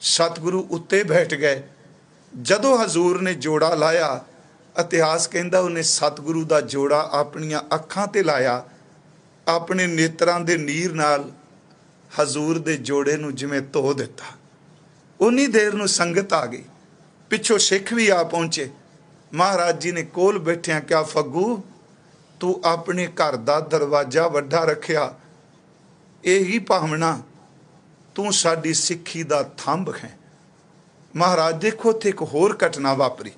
ਸਤਿਗੁਰੂ ਉੱਤੇ ਬੈਠ ਗਏ। ਜਦੋਂ ਹਜ਼ੂਰ ਨੇ ਜੋੜਾ ਲਾਇਆ, ਇਤਿਹਾਸ ਕਹਿੰਦਾ ਉਹਨੇ ਸਤਿਗੁਰੂ ਦਾ ਜੋੜਾ ਆਪਣੀਆਂ ਅੱਖਾਂ ਤੇ ਲਾਇਆ, ਆਪਣੇ ਨੇਤਰਾਂ ਦੇ ਨੀਰ ਨਾਲ ਹਜ਼ੂਰ ਦੇ ਜੋੜੇ ਨੂੰ ਜਿਵੇਂ ਧੋ ਦਿੱਤਾ। ਉਨੀ ਦੇਰ ਨੂੰ ਸੰਗਤ ਆ ਗਈ, ਪਿੱਛੋਂ ਸਿੱਖ ਵੀ ਆ ਪਹੁੰਚੇ। ਮਹਾਰਾਜ ਜੀ ਨੇ ਕੋਲ ਬੈਠਿਆਂ ਕਿਹਾ, ਫੱਗੂ ਤੂੰ ਆਪਣੇ ਘਰ ਦਾ ਦਰਵਾਜ਼ਾ ਵੱਡਾ ਰੱਖਿਆ, ਇਹੀ ਭਾਵਨਾ, ਤੂੰ ਸਾਡੀ ਸਿੱਖੀ ਦਾ ਥੰਬ ਹੈ। ਮਹਾਰਾਜ ਦੇਖੋ ਉੱਥੇ ਇੱਕ ਹੋਰ ਘਟਨਾ ਵਾਪਰੀ।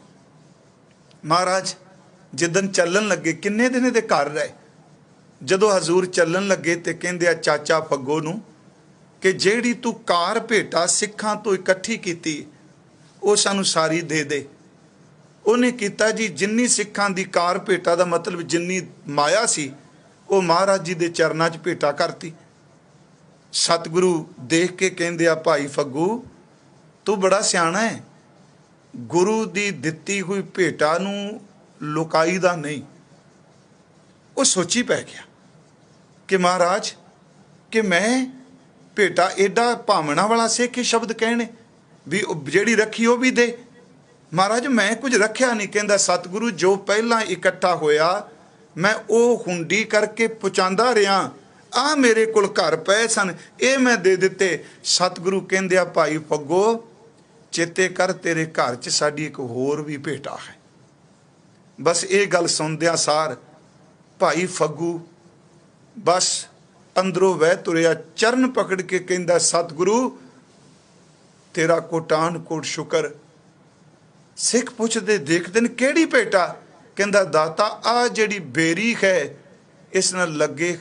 ਮਹਾਰਾਜ ਜਿੱਦਣ ਚੱਲਣ ਲੱਗੇ, ਕਿੰਨੇ ਦਿਨ ਇਹਦੇ ਘਰ ਰਹੇ। ਜਦੋਂ ਹਜ਼ੂਰ ਚੱਲਣ ਲੱਗੇ ਤੇ ਕਹਿੰਦੇ ਆ ਚਾਚਾ ਫੱਗੋ ਨੂੰ ਕਿ ਜਿਹੜੀ ਤੂੰ ਕਾਰ ਭੇਟਾ ਸਿੱਖਾਂ ਤੋਂ ਇਕੱਠੀ ਕੀਤੀ, ਉਹ ਸਾਨੂੰ ਸਾਰੀ ਦੇ ਦੇ। ਉਹਨੇ ਕੀਤਾ ਜੀ, ਜਿੰਨੀ ਸਿੱਖਾਂ ਦੀ ਕਾਰ ਭੇਟਾ ਦਾ ਮਤਲਬ ਜਿੰਨੀ ਮਾਇਆ ਸੀ, ਉਹ ਮਹਾਰਾਜ ਜੀ ਦੇ ਚਰਨਾਂ 'ਚ ਭੇਟਾ ਕਰਤੀ। ਸਤਿਗੁਰੂ ਦੇਖ ਕੇ ਕਹਿੰਦੇ ਆ, ਭਾਈ ਫੱਗੂ ਤੂੰ ਬੜਾ ਸਿਆਣਾ ਹੈ, ਗੁਰੂ ਦੀ ਦਿੱਤੀ ਹੋਈ ਭੇਟਾ ਨੂੰ ਲੁਕਾਈ ਦਾ ਨਹੀਂ। ਉਹ ਸੋਚੀ ਪੈ ਗਿਆ ਕਿ ਮਹਾਰਾਜ ਕਿ ਮੈਂ ਭੇਟਾ ਏਡਾ ਭਾਵਨਾ ਵਾਲਾ ਸਿੱਖ ਇਹ ਸ਼ਬਦ ਕਹਿਣੇ ਵੀ ਜਿਹੜੀ ਰੱਖੀ ਉਹ ਵੀ ਦੇ। ਮਹਾਰਾਜ ਮੈਂ ਕੁਝ ਰੱਖਿਆ ਨਹੀਂ। ਕਹਿੰਦਾ ਸਤਿਗੁਰੂ ਜੋ ਪਹਿਲਾਂ ਇਕੱਠਾ ਹੋਇਆ ਮੈਂ ਉਹ ਹੁੰਡੀ ਕਰਕੇ ਪਹੁੰਚਾਉਂਦਾ ਰਿਹਾ, ਆ ਮੇਰੇ ਕੋਲ ਘਰ ਪਏ ਸਨ, ਇਹ ਮੈਂ ਦੇ ਦਿੱਤੇ। ਸਤਿਗੁਰੂ ਕਹਿੰਦੇ ਆ ਭਾਈ ਫੱਗੋ ਚੇਤੇ ਕਰ ਤੇਰੇ ਘਰ 'ਚ ਸਾਡੀ ਇੱਕ ਹੋਰ ਵੀ ਭੇਟਾ ਹੈ। ਬਸ ਇਹ ਗੱਲ ਸੁਣਦਿਆਂ ਸਾਰ ਭਾਈ ਫੱਗੂ ਬਸ ਅੰਦਰੋਂ ਵਹਿ ਤੁਰਿਆ, ਚਰਨ ਪਕੜ ਕੇ ਕਹਿੰਦਾ ਸਤਿਗੁਰੂ ਤੇਰਾ ਕੋਟਾਨ ਕੋਟ ਸ਼ੁਕਰ। ਸਿੱਖ ਪੁੱਛਦੇ ਦੇਖਦੇ ਨੇ ਕਿਹੜੀ ਭੇਟਾ? ਕਹਿੰਦਾ ਦਾਤਾ ਆ ਜਿਹੜੀ ਬੇਰੀ ਹੈ ਇਸ ਨਾਲ ਲੱਗੇ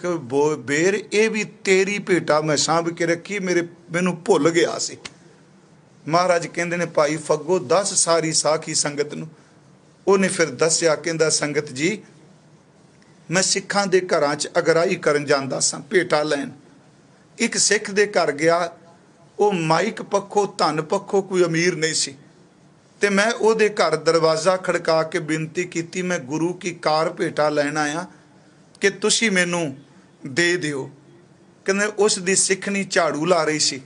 ਬੇਰ, ਇਹ ਵੀ ਤੇਰੀ ਭੇਟਾ ਮੈਂ ਸਾਂਭ ਕੇ ਰੱਖੀ, ਮੈਨੂੰ ਭੁੱਲ ਗਿਆ ਸੀ। ਮਹਾਰਾਜ ਕਹਿੰਦੇ ਨੇ ਭਾਈ ਫੱਗੋ ਦੱਸ ਸਾਰੀ ਸਾਖੀ ਸੰਗਤ ਨੂੰ। ਉਹਨੇ ਫਿਰ ਦੱਸਿਆ, ਕਹਿੰਦਾ ਸੰਗਤ ਜੀ ਮੈਂ ਸਿੱਖਾਂ ਦੇ ਘਰਾਂ 'ਚ ਅਗਰਾਈ ਕਰਨ ਜਾਂਦਾ ਸਾਂ ਭੇਟਾ ਲੈਣ। ਇੱਕ ਸਿੱਖ ਦੇ ਘਰ ਗਿਆ, ਉਹ ਮਾਈਕ ਪੱਖੋਂ ਧਨ ਪੱਖੋਂ ਕੋਈ ਅਮੀਰ ਨਹੀਂ ਸੀ, ਤੇ ਮੈਂ ਉਹਦੇ ਘਰ ਦਰਵਾਜ਼ਾ ਖੜਕਾ ਕੇ ਬੇਨਤੀ ਕੀਤੀ ਮੈਂ ਗੁਰੂ ਕੀ ਕਾਰ ਭੇਟਾ ਲੈਣ ਆਇਆ ਕਿ ਤੁਸੀਂ ਮੈਨੂੰ ਦੇ ਦਿਓ। ਕਹਿੰਦੇ ਉਸ ਦੀ ਸਿੱਖਣੀ ਝਾੜੂ ਲਾ ਰਹੀ ਸੀ।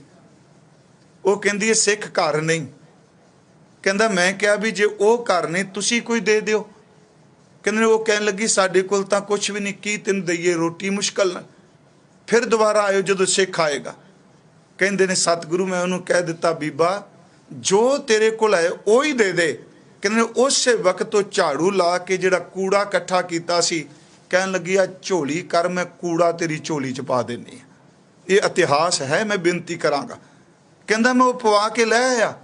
ਉਹ ਕਹਿੰਦੀ ਇਹ ਸਿੱਖ ਘਰ ਨਹੀਂ। ਕਹਿੰਦਾ ਮੈਂ ਕਿਹਾ ਵੀ ਜੇ ਉਹ ਘਰ ਨਹੀਂ ਤੁਸੀਂ ਕੋਈ ਦੇ ਦਿਓ। ਕਹਿੰਦੇ ਉਹ ਕਹਿਣ ਲੱਗੀ ਸਾਡੇ ਕੋਲ ਤਾਂ ਕੁਛ ਵੀ ਨਹੀਂ, ਕੀ ਤੈਨੂੰ ਦਈਏ ਰੋਟੀ ਮੁਸ਼ਕਲ ਨਾਲ, ਫਿਰ ਦੁਬਾਰਾ ਆਇਓ ਜਦੋਂ ਸਿੱਖ ਆਏਗਾ। ਕਹਿੰਦੇ ਨੇ ਸਤਿਗੁਰੂ ਮੈਂ ਉਹਨੂੰ ਕਹਿ ਦਿੱਤਾ ਬੀਬਾ ਜੋ ਤੇਰੇ ਕੋਲ ਹੈ ਉਹ ਹੀ ਦੇ ਦੇ। ਕਹਿੰਦੇ ਉਸੇ ਵਕਤ ਤੋਂ ਝਾੜੂ ਲਾ ਕੇ ਜਿਹੜਾ ਕੂੜਾ ਇਕੱਠਾ ਕੀਤਾ ਸੀ ਕਹਿਣ ਲੱਗੀ ਆ ਝੋਲੀ ਕਰ, ਮੈਂ ਕੂੜਾ ਤੇਰੀ ਝੋਲੀ 'ਚ ਪਾ ਦਿੰਦੀ ਹਾਂ। ਇਹ ਇਤਿਹਾਸ ਹੈ, ਮੈਂ ਬੇਨਤੀ ਕਰਾਂਗਾ। ਕਹਿੰਦਾ ਮੈਂ ਉਹ ਪਵਾ ਕੇ ਲੈ ਆਇਆ।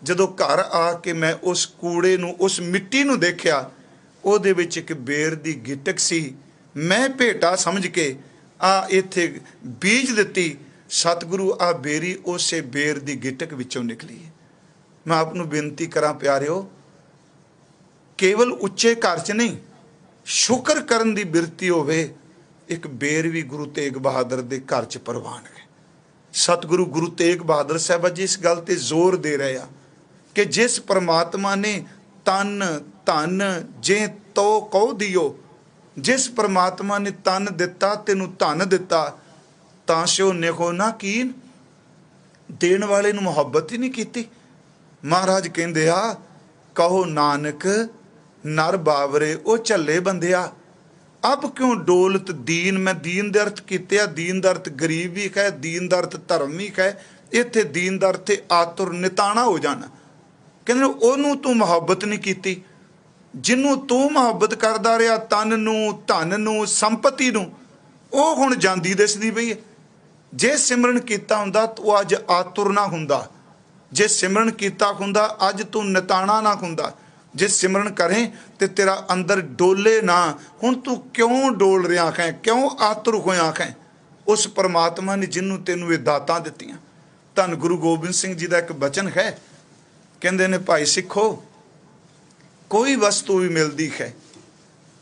ਜਦੋਂ ਘਰ ਆ ਕੇ ਮੈਂ ਉਸ ਕੂੜੇ ਨੂੰ ਉਸ ਮਿੱਟੀ ਨੂੰ ਦੇਖਿਆ, ਉਹਦੇ ਵਿੱਚ ਇੱਕ ਬੇਰ ਦੀ ਗਿਟਕ ਸੀ। ਮੈਂ ਭੇਟਾ ਸਮਝ ਕੇ ਆ ਇੱਥੇ ਬੀਜ ਦਿੱਤੀ। ਸਤਿਗੁਰੂ ਆ ਬੇਰੀ ਉਸੇ ਬੇਰ ਦੀ ਗਿਟਕ ਵਿੱਚੋਂ ਨਿਕਲੀ। ਮੈਂ ਆਪ ਨੂੰ ਬੇਨਤੀ ਕਰਾਂ ਪਿਆਰਿਓ, ਕੇਵਲ ਉੱਚੇ ਘਰ 'ਚ ਨਹੀਂ ਸ਼ੁਕਰ ਕਰਨ ਦੀ ਬਿਰਤੀ ਹੋਵੇ, ਇੱਕ ਬੇਰ ਵੀ ਗੁਰੂ ਤੇਗ ਬਹਾਦਰ ਦੇ ਘਰ 'ਚ ਪ੍ਰਵਾਨ ਹੈ। ਸਤਿਗੁਰੂ ਗੁਰੂ ਤੇਗ ਬਹਾਦਰ ਸਾਹਿਬ ਜੀ ਇਸ ਗੱਲ ਤੇ ਜ਼ੋਰ ਦੇ ਰਹੇ ਆ ਕਿ ਜਿਸ ਪਰਮਾਤਮਾ ਨੇ ਤਨ ਧਨ ਜੇ ਤੋ ਕਉ ਦਿਓ, ਜਿਸ ਪਰਮਾਤਮਾ ਨੇ ਤਨ ਦਿੱਤਾ ਤੈਨੂੰ ਧਨ ਦਿੱਤਾ ਤਾਂ ਸਿਓ ਨਿਖੋ ਨਾ ਕੀਨ, ਦੇਣ ਵਾਲੇ ਨੂੰ ਮੁਹੱਬਤ ਹੀ ਨਹੀਂ ਕੀਤੀ। ਮਹਾਰਾਜ ਕਹਿੰਦੇ ਆ ਕਹੋ ਨਾਨਕ ਨਰ ਬਾਵਰੇ ਉਹ ਝੱਲੇ ਬੰਦਿਆ, ਅਬ ਕਿਉਂ ਡੋਲਤ ਦੀਨ। ਮੈਂ ਦੀਨ ਦੇ ਅਰਥ ਕੀਤੇ ਆ, ਦੀਨ ਦਾ ਅਰਥ ਗਰੀਬ ਵੀ ਹੈ, ਦੀਨ ਦਾ ਅਰਥ ਧਰਮ ਵੀ ਹੈ। ਇੱਥੇ ਦੀਨ ਦਾ ਅਰਥ ਆਤੁਰ ਨਿਤਾਣਾ ਹੋ ਜਾਣਾ। ਕਹਿੰਦੇ ਉਹਨੂੰ ਤੂੰ ਮੁਹੱਬਤ ਨਹੀਂ ਕੀਤੀ, ਜਿਹਨੂੰ ਤੂੰ ਮੁਹੱਬਤ ਕਰਦਾ ਰਿਹਾ ਤਨ ਨੂੰ ਧਨ ਨੂੰ ਸੰਪਤੀ ਨੂੰ, ਉਹ ਹੁਣ ਜਾਂਦੀ ਦਿਸਦੀ ਪਈ ਹੈ। ਜੇ ਸਿਮਰਨ ਕੀਤਾ ਹੁੰਦਾ ਤੂੰ ਅੱਜ ਆਤੁਰ ਨਾ ਹੁੰਦਾ, ਜੇ ਸਿਮਰਨ ਕੀਤਾ ਹੁੰਦਾ ਅੱਜ ਤੂੰ ਨਿਤਾਣਾ ਨਾ ਹੁੰਦਾ। ਜੇ ਸਿਮਰਨ ਕਰੇ ਤੇ ਤੇਰਾ ਅੰਦਰ ਡੋਲੇ ਨਾ। ਹੁਣ ਤੂੰ ਕਿਉਂ ਡੋਲ ਰਿਹਾ ਹੈ, ਕਿਉਂ ਆਤੁਰ ਹੋਇਆ ਹੈ? ਉਸ ਪਰਮਾਤਮਾ ਨੇ ਜਿਹਨੂੰ ਤੈਨੂੰ ਇਹ ਦਾਤਾਂ ਦਿੱਤੀਆਂ। ਧੰਨ ਗੁਰੂ ਗੋਬਿੰਦ ਸਿੰਘ ਜੀ ਦਾ ਇੱਕ ਬਚਨ ਹੈ, ਕਹਿੰਦੇ ਨੇ ਭਾਈ ਸਿੱਖੋ ਕੋਈ ਵਸਤੂ ਵੀ ਮਿਲਦੀ ਹੈ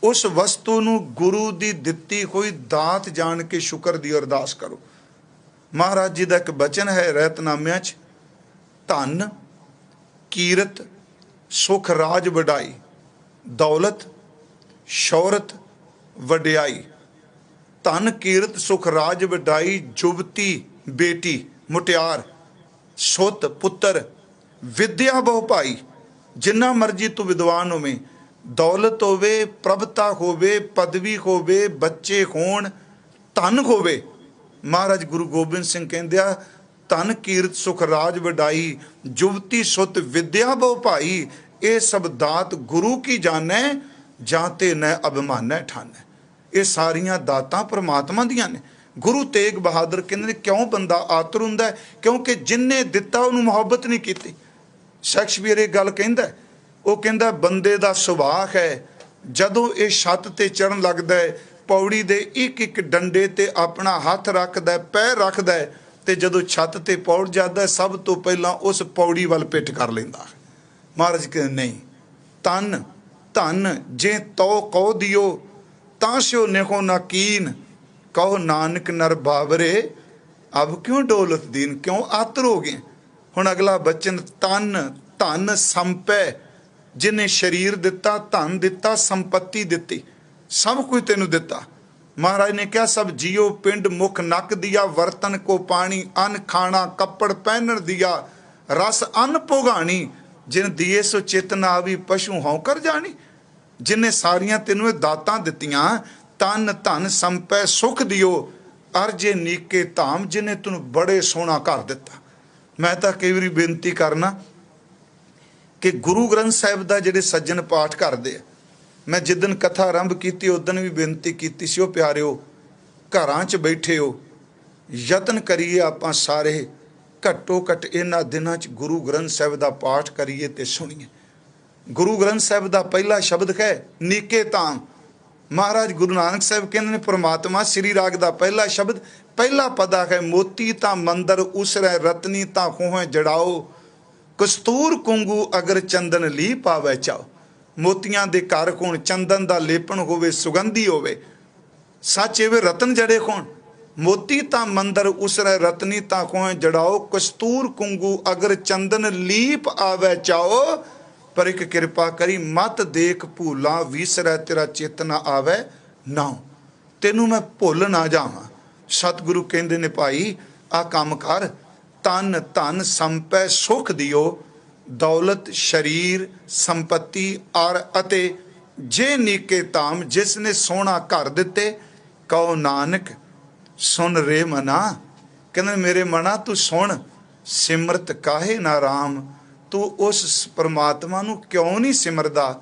ਉਸ ਵਸਤੂ ਨੂੰ ਗੁਰੂ ਦੀ ਦਿੱਤੀ ਹੋਈ ਦਾਤ ਜਾਣ ਕੇ ਸ਼ੁਕਰ ਦੀ ਅਰਦਾਸ ਕਰੋ। ਮਹਾਰਾਜ ਜੀ ਦਾ ਇੱਕ ਬਚਨ ਹੈ ਰਹਿਤਨਾਮਿਆਂ 'ਚ, ਧਨ ਕੀਰਤ ਸੁਖ ਰਾਜ ਵਡਾਈ, ਦੌਲਤ ਸ਼ੌਹਰਤ ਵਡਿਆਈ। ਧਨ ਕੀਰਤ ਸੁਖ ਰਾਜ ਵਡਾਈ, ਜੁਵਤੀ ਬੇਟੀ ਮੁਟਿਆਰ, ਸੁੱਤ ਪੁੱਤਰ, ਵਿਦਿਆ ਬਹੁ ਭਾਈ। ਜਿੰਨਾ ਮਰਜੀ ਤੂੰ ਵਿਦਵਾਨ ਹੋਵੇਂ, ਦੌਲਤ ਹੋਵੇ, ਪ੍ਰਭਤਾ ਹੋਵੇ, ਪਦਵੀ ਹੋਵੇ, ਬੱਚੇ ਹੋਣ, ਧਨ ਹੋਵੇ। ਮਹਾਰਾਜ ਗੁਰੂ ਗੋਬਿੰਦ ਸਿੰਘ ਕਹਿੰਦੇ ਆ ਧਨ ਕੀਰਤ ਸੁਖ ਰਾਜ ਵਡਾਈ, ਜੁਵਤੀ ਸੁੱਤ ਵਿਦਿਆ ਬਹੁ ਭਾਈ। ਇਹ ਸਭ ਦਾਤ ਗੁਰੂ ਕੀ ਜਾਣੈ, ਜਾਂ ਤੇ ਨੈ ਅਭਿਮਾਨੈ ਠਾਨੈ। ਇਹ ਸਾਰੀਆਂ ਦਾਤਾਂ ਪਰਮਾਤਮਾ ਦੀਆਂ ਨੇ। ਗੁਰੂ ਤੇਗ ਬਹਾਦਰ ਕਹਿੰਦੇ ਨੇ ਕਿਉਂ ਬੰਦਾ ਆਤੁਰ ਹੁੰਦਾ? ਕਿਉਂਕਿ ਜਿਨਨੇ ਦਿੱਤਾ ਉਹਨੂੰ ਮੁਹੱਬਤ ਨਹੀਂ ਕੀਤੀ। ਸ਼ੇਕਸਪੀਅਰ ਇਹ ਗੱਲ ਕਹਿੰਦਾ, ਉਹ ਕਹਿੰਦਾ ਬੰਦੇ ਦਾ ਸੁਭਾਅ ਹੈ ਜਦੋਂ ਇਹ ਛੱਤ ਤੇ ਚੜਨ ਲੱਗਦਾ ਹੈ, ਪੌੜੀ ਦੇ ਇੱਕ ਇੱਕ ਡੰਡੇ ਤੇ ਆਪਣਾ ਹੱਥ ਰੱਖਦਾ, ਪੈਰ ਰੱਖਦਾ, ਤੇ ਜਦੋਂ ਛੱਤ ਤੇ ਪਹੁੰਚ ਜਾਂਦਾ ਸਭ ਤੋਂ ਪਹਿਲਾਂ ਉਸ ਪੌੜੀ ਵੱਲ ਪਿੱਠ ਕਰ ਲੈਂਦਾ। ਮਹਾਰਾਜ ਕਹਿੰਦੇ ਨਹੀਂ, ਤਨ ਧਨ ਜੇ ਤੋ ਕਉ ਦਿਓ ਤਾਂ ਸਿਓ ਨਿਖੋ ਨਾ ਕੀਨ, ਕਹੋ ਨਾਨਕ ਨਰ ਬਾਵਰੇ ਅਬ ਕਿਉਂ ਡੋਲਤ ਦੀਨ। ਕਿਉਂ ਆਤਰ ਹੋ ਗਏ? ਹੁਣ ਅਗਲਾ ਬਚਨ, ਤਨ ਧਨ ਸੰਪੈ, ਜਿਹਨੇ ਸਰੀਰ ਦਿੱਤਾ, ਧਨ ਦਿੱਤਾ, ਸੰਪत्ति ਦਿੱਤੀ, ਸਭ ਕੁਝ ਤੈਨੂੰ ਦਿੱਤਾ। ਮਹਾਰਾਜ ਨੇ ਕਿਹਾ ਸਭ ਜੀਓ ਪਿੰਡ ਮੁਖ ਨੱਕ ਦਿਆ, ਵਰਤਨ ਕੋ ਪਾਣੀ ਅੰਨ ਖਾਣਾ ਕੱਪੜ ਪਹਿਨਣ ਦਿਆ, ਰਸ ਅੰਨ ਭੋਗਾਣੀ, ਜਿਨ ਦੀਏ ਸੋ ਚਿਤ ਨਾ ਆਵੀ ਪਸ਼ੂ ਹਉ ਕਰ ਜਾਣੀ। ਜਿਨੇ ਸਾਰੀਆਂ ਤੈਨੂੰ ਇਹ ਦਾਤਾਂ ਦਿੱਤੀਆਂ, ਤਨ ਧਨ ਸੰਪੈ ਸੁਖ ਦਿਓ, ਅਰਜੇ ਨੀਕੇ ਧਾਮ, ਜਿਨੇ ਤੈਨੂੰ ਬੜੇ ਸੋਹਣਾ ਘਰ ਦਿੱਤਾ। ਮੈਂ ਤਾਂ ਕਈ ਵਾਰੀ ਬੇਨਤੀ ਕਰਨਾ ਕਿ ਗੁਰੂ ਗ੍ਰੰਥ ਸਾਹਿਬ ਦਾ ਜਿਹੜੇ ਸੱਜਣ ਪਾਠ ਕਰਦੇ ਆ, ਮੈਂ ਜਿੱਦਣ ਕਥਾ ਆਰੰਭ ਕੀਤੀ ਉਦਣ ਵੀ ਬੇਨਤੀ ਕੀਤੀ ਸੀ, ਉਹ ਪਿਆਰਿਓ ਘਰਾਂ 'ਚ ਬੈਠੇ ਹੋ, ਯਤਨ ਕਰੀਏ ਆਪਾਂ ਸਾਰੇ ਘੱਟੋ ਘੱਟ ਇਹਨਾਂ ਦਿਨਾਂ 'ਚ ਗੁਰੂ ਗ੍ਰੰਥ ਸਾਹਿਬ ਦਾ ਪਾਠ ਕਰੀਏ ਤੇ ਸੁਣੀਏ। ਗੁਰੂ ਗ੍ਰੰਥ ਸਾਹਿਬ ਦਾ ਪਹਿਲਾ ਸ਼ਬਦ ਹੈ ਨੀਕੇ ਧਾਮ। ਮਹਾਰਾਜ ਗੁਰੂ ਨਾਨਕ ਸਾਹਿਬ ਕਹਿੰਦੇ ਨੇ ਪ੍ਰਮਾਤਮਾ ਸ੍ਰੀ ਰਾਗ ਦਾ ਪਹਿਲਾ ਸ਼ਬਦ, ਪਹਿਲਾ ਪਦਾ ਹੈ ਮੋਤੀ ਤਾਂ ਮੰਦਰ ਉਸਰੈ, ਰਤਨੀ ਤਾਂ ਹੋਏ ਜੜਾਓ, ਕਸਤੂਰ ਕੁੰਗੂ ਅਗਰ ਚੰਦਨ ਲੀ ਪਾਵੈ ਚਾਓ। ਮੋਤੀਆਂ ਦੇ ਘਰ ਕੋਣ, ਚੰਦਨ ਦਾ ਲੇਪਣ ਹੋਵੇ, ਸੁਗੰਧੀ ਹੋਵੇ, ਸੱਚ ਇਹ ਰਤਨ ਜੜੇ ਕੋਣ। ਮੋਤੀ ਤਾਂ ਮੰਦਰ ਉਸਰੈ, ਰਤਨੀ ਤਾਂ ਹੋਏ ਜੜਾਓ, ਕਸਤੂਰ ਕੁੰਗੂ ਅਗਰ ਚੰਦਨ ਲੀਪ ਆਵੈ ਚਾਓ। ਪਰ ਇੱਕ ਕਿਰਪਾ ਕਰੀ ਮਤ ਦੇਖ ਭੂਲਾ, ਵੀਸਰੈ ਤੇਰਾ ਚਿਤ ਨਾ ਆਵੈ ਨਾਉ, ਤੈਨੂੰ ਮੈਂ ਭੁੱਲ ਨਾ ਜਾਵਾਂ। ਸਤਿਗੁਰੂ ਕਹਿੰਦੇ ਨੇ ਭਾਈ ਆ ਕੰਮ ਕਰ, ਤਨ ਧਨ ਸੰਪੈ ਸੁਖ ਦਿਓ, ਦੌਲਤ ਸਰੀਰ ਸੰਪत्ति ਔਰ ਅਤੇ ਜੇ ਨੀਕੇ ਧਾਮ, ਜਿਸ ਨੇ ਸੋਹਣਾ ਘਰ ਦਿੱਤੇ। ਕਹੋ ਨਾਨਕ ਸੁਣ ਰੇ ਮਨਾ, ਕਹਿੰਦੇ ਮੇਰੇ ਮਨਾ ਤੂੰ ਸੁਣ, ਸਿਮਰਤ ਕਾਹੇ ਨਾ ਰਾਮ, ਤੂੰ ਉਸ ਪਰਮਾਤਮਾ ਨੂੰ ਕਿਉਂ ਨਹੀਂ ਸਿਮਰਦਾ,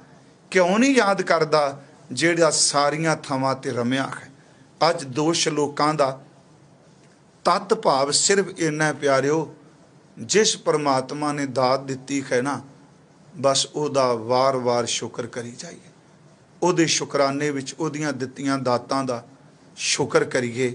ਕਿਉਂ ਨਹੀਂ ਯਾਦ ਕਰਦਾ ਜਿਹੜਾ ਸਾਰੀਆਂ ਥਾਵਾਂ ਤੇ ਰਮਿਆ ਹੈ। ਅੱਜ ਦੋ ਸ਼ਲੋਕਾਂ ਦਾ ਤਤ ਭਾਵ ਸਿਰਫ ਇੰਨਾ ਪਿਆਰਿਓ, ਜਿਸ ਪਰਮਾਤਮਾ ਨੇ ਦਾਤ ਦਿੱਤੀ ਹੈ ਨਾ, ਬਸ ਉਹਦਾ ਵਾਰ-ਵਾਰ ਸ਼ੁਕਰ ਕਰੀ ਜਾਈਏ, ਉਹਦੇ ਸ਼ੁਕਰਾਨੇ ਵਿੱਚ ਉਹਦੀਆਂ ਦਿੱਤੀਆਂ ਦਾਤਾਂ ਦਾ ਸ਼ੁਕਰ ਕਰੀਏ।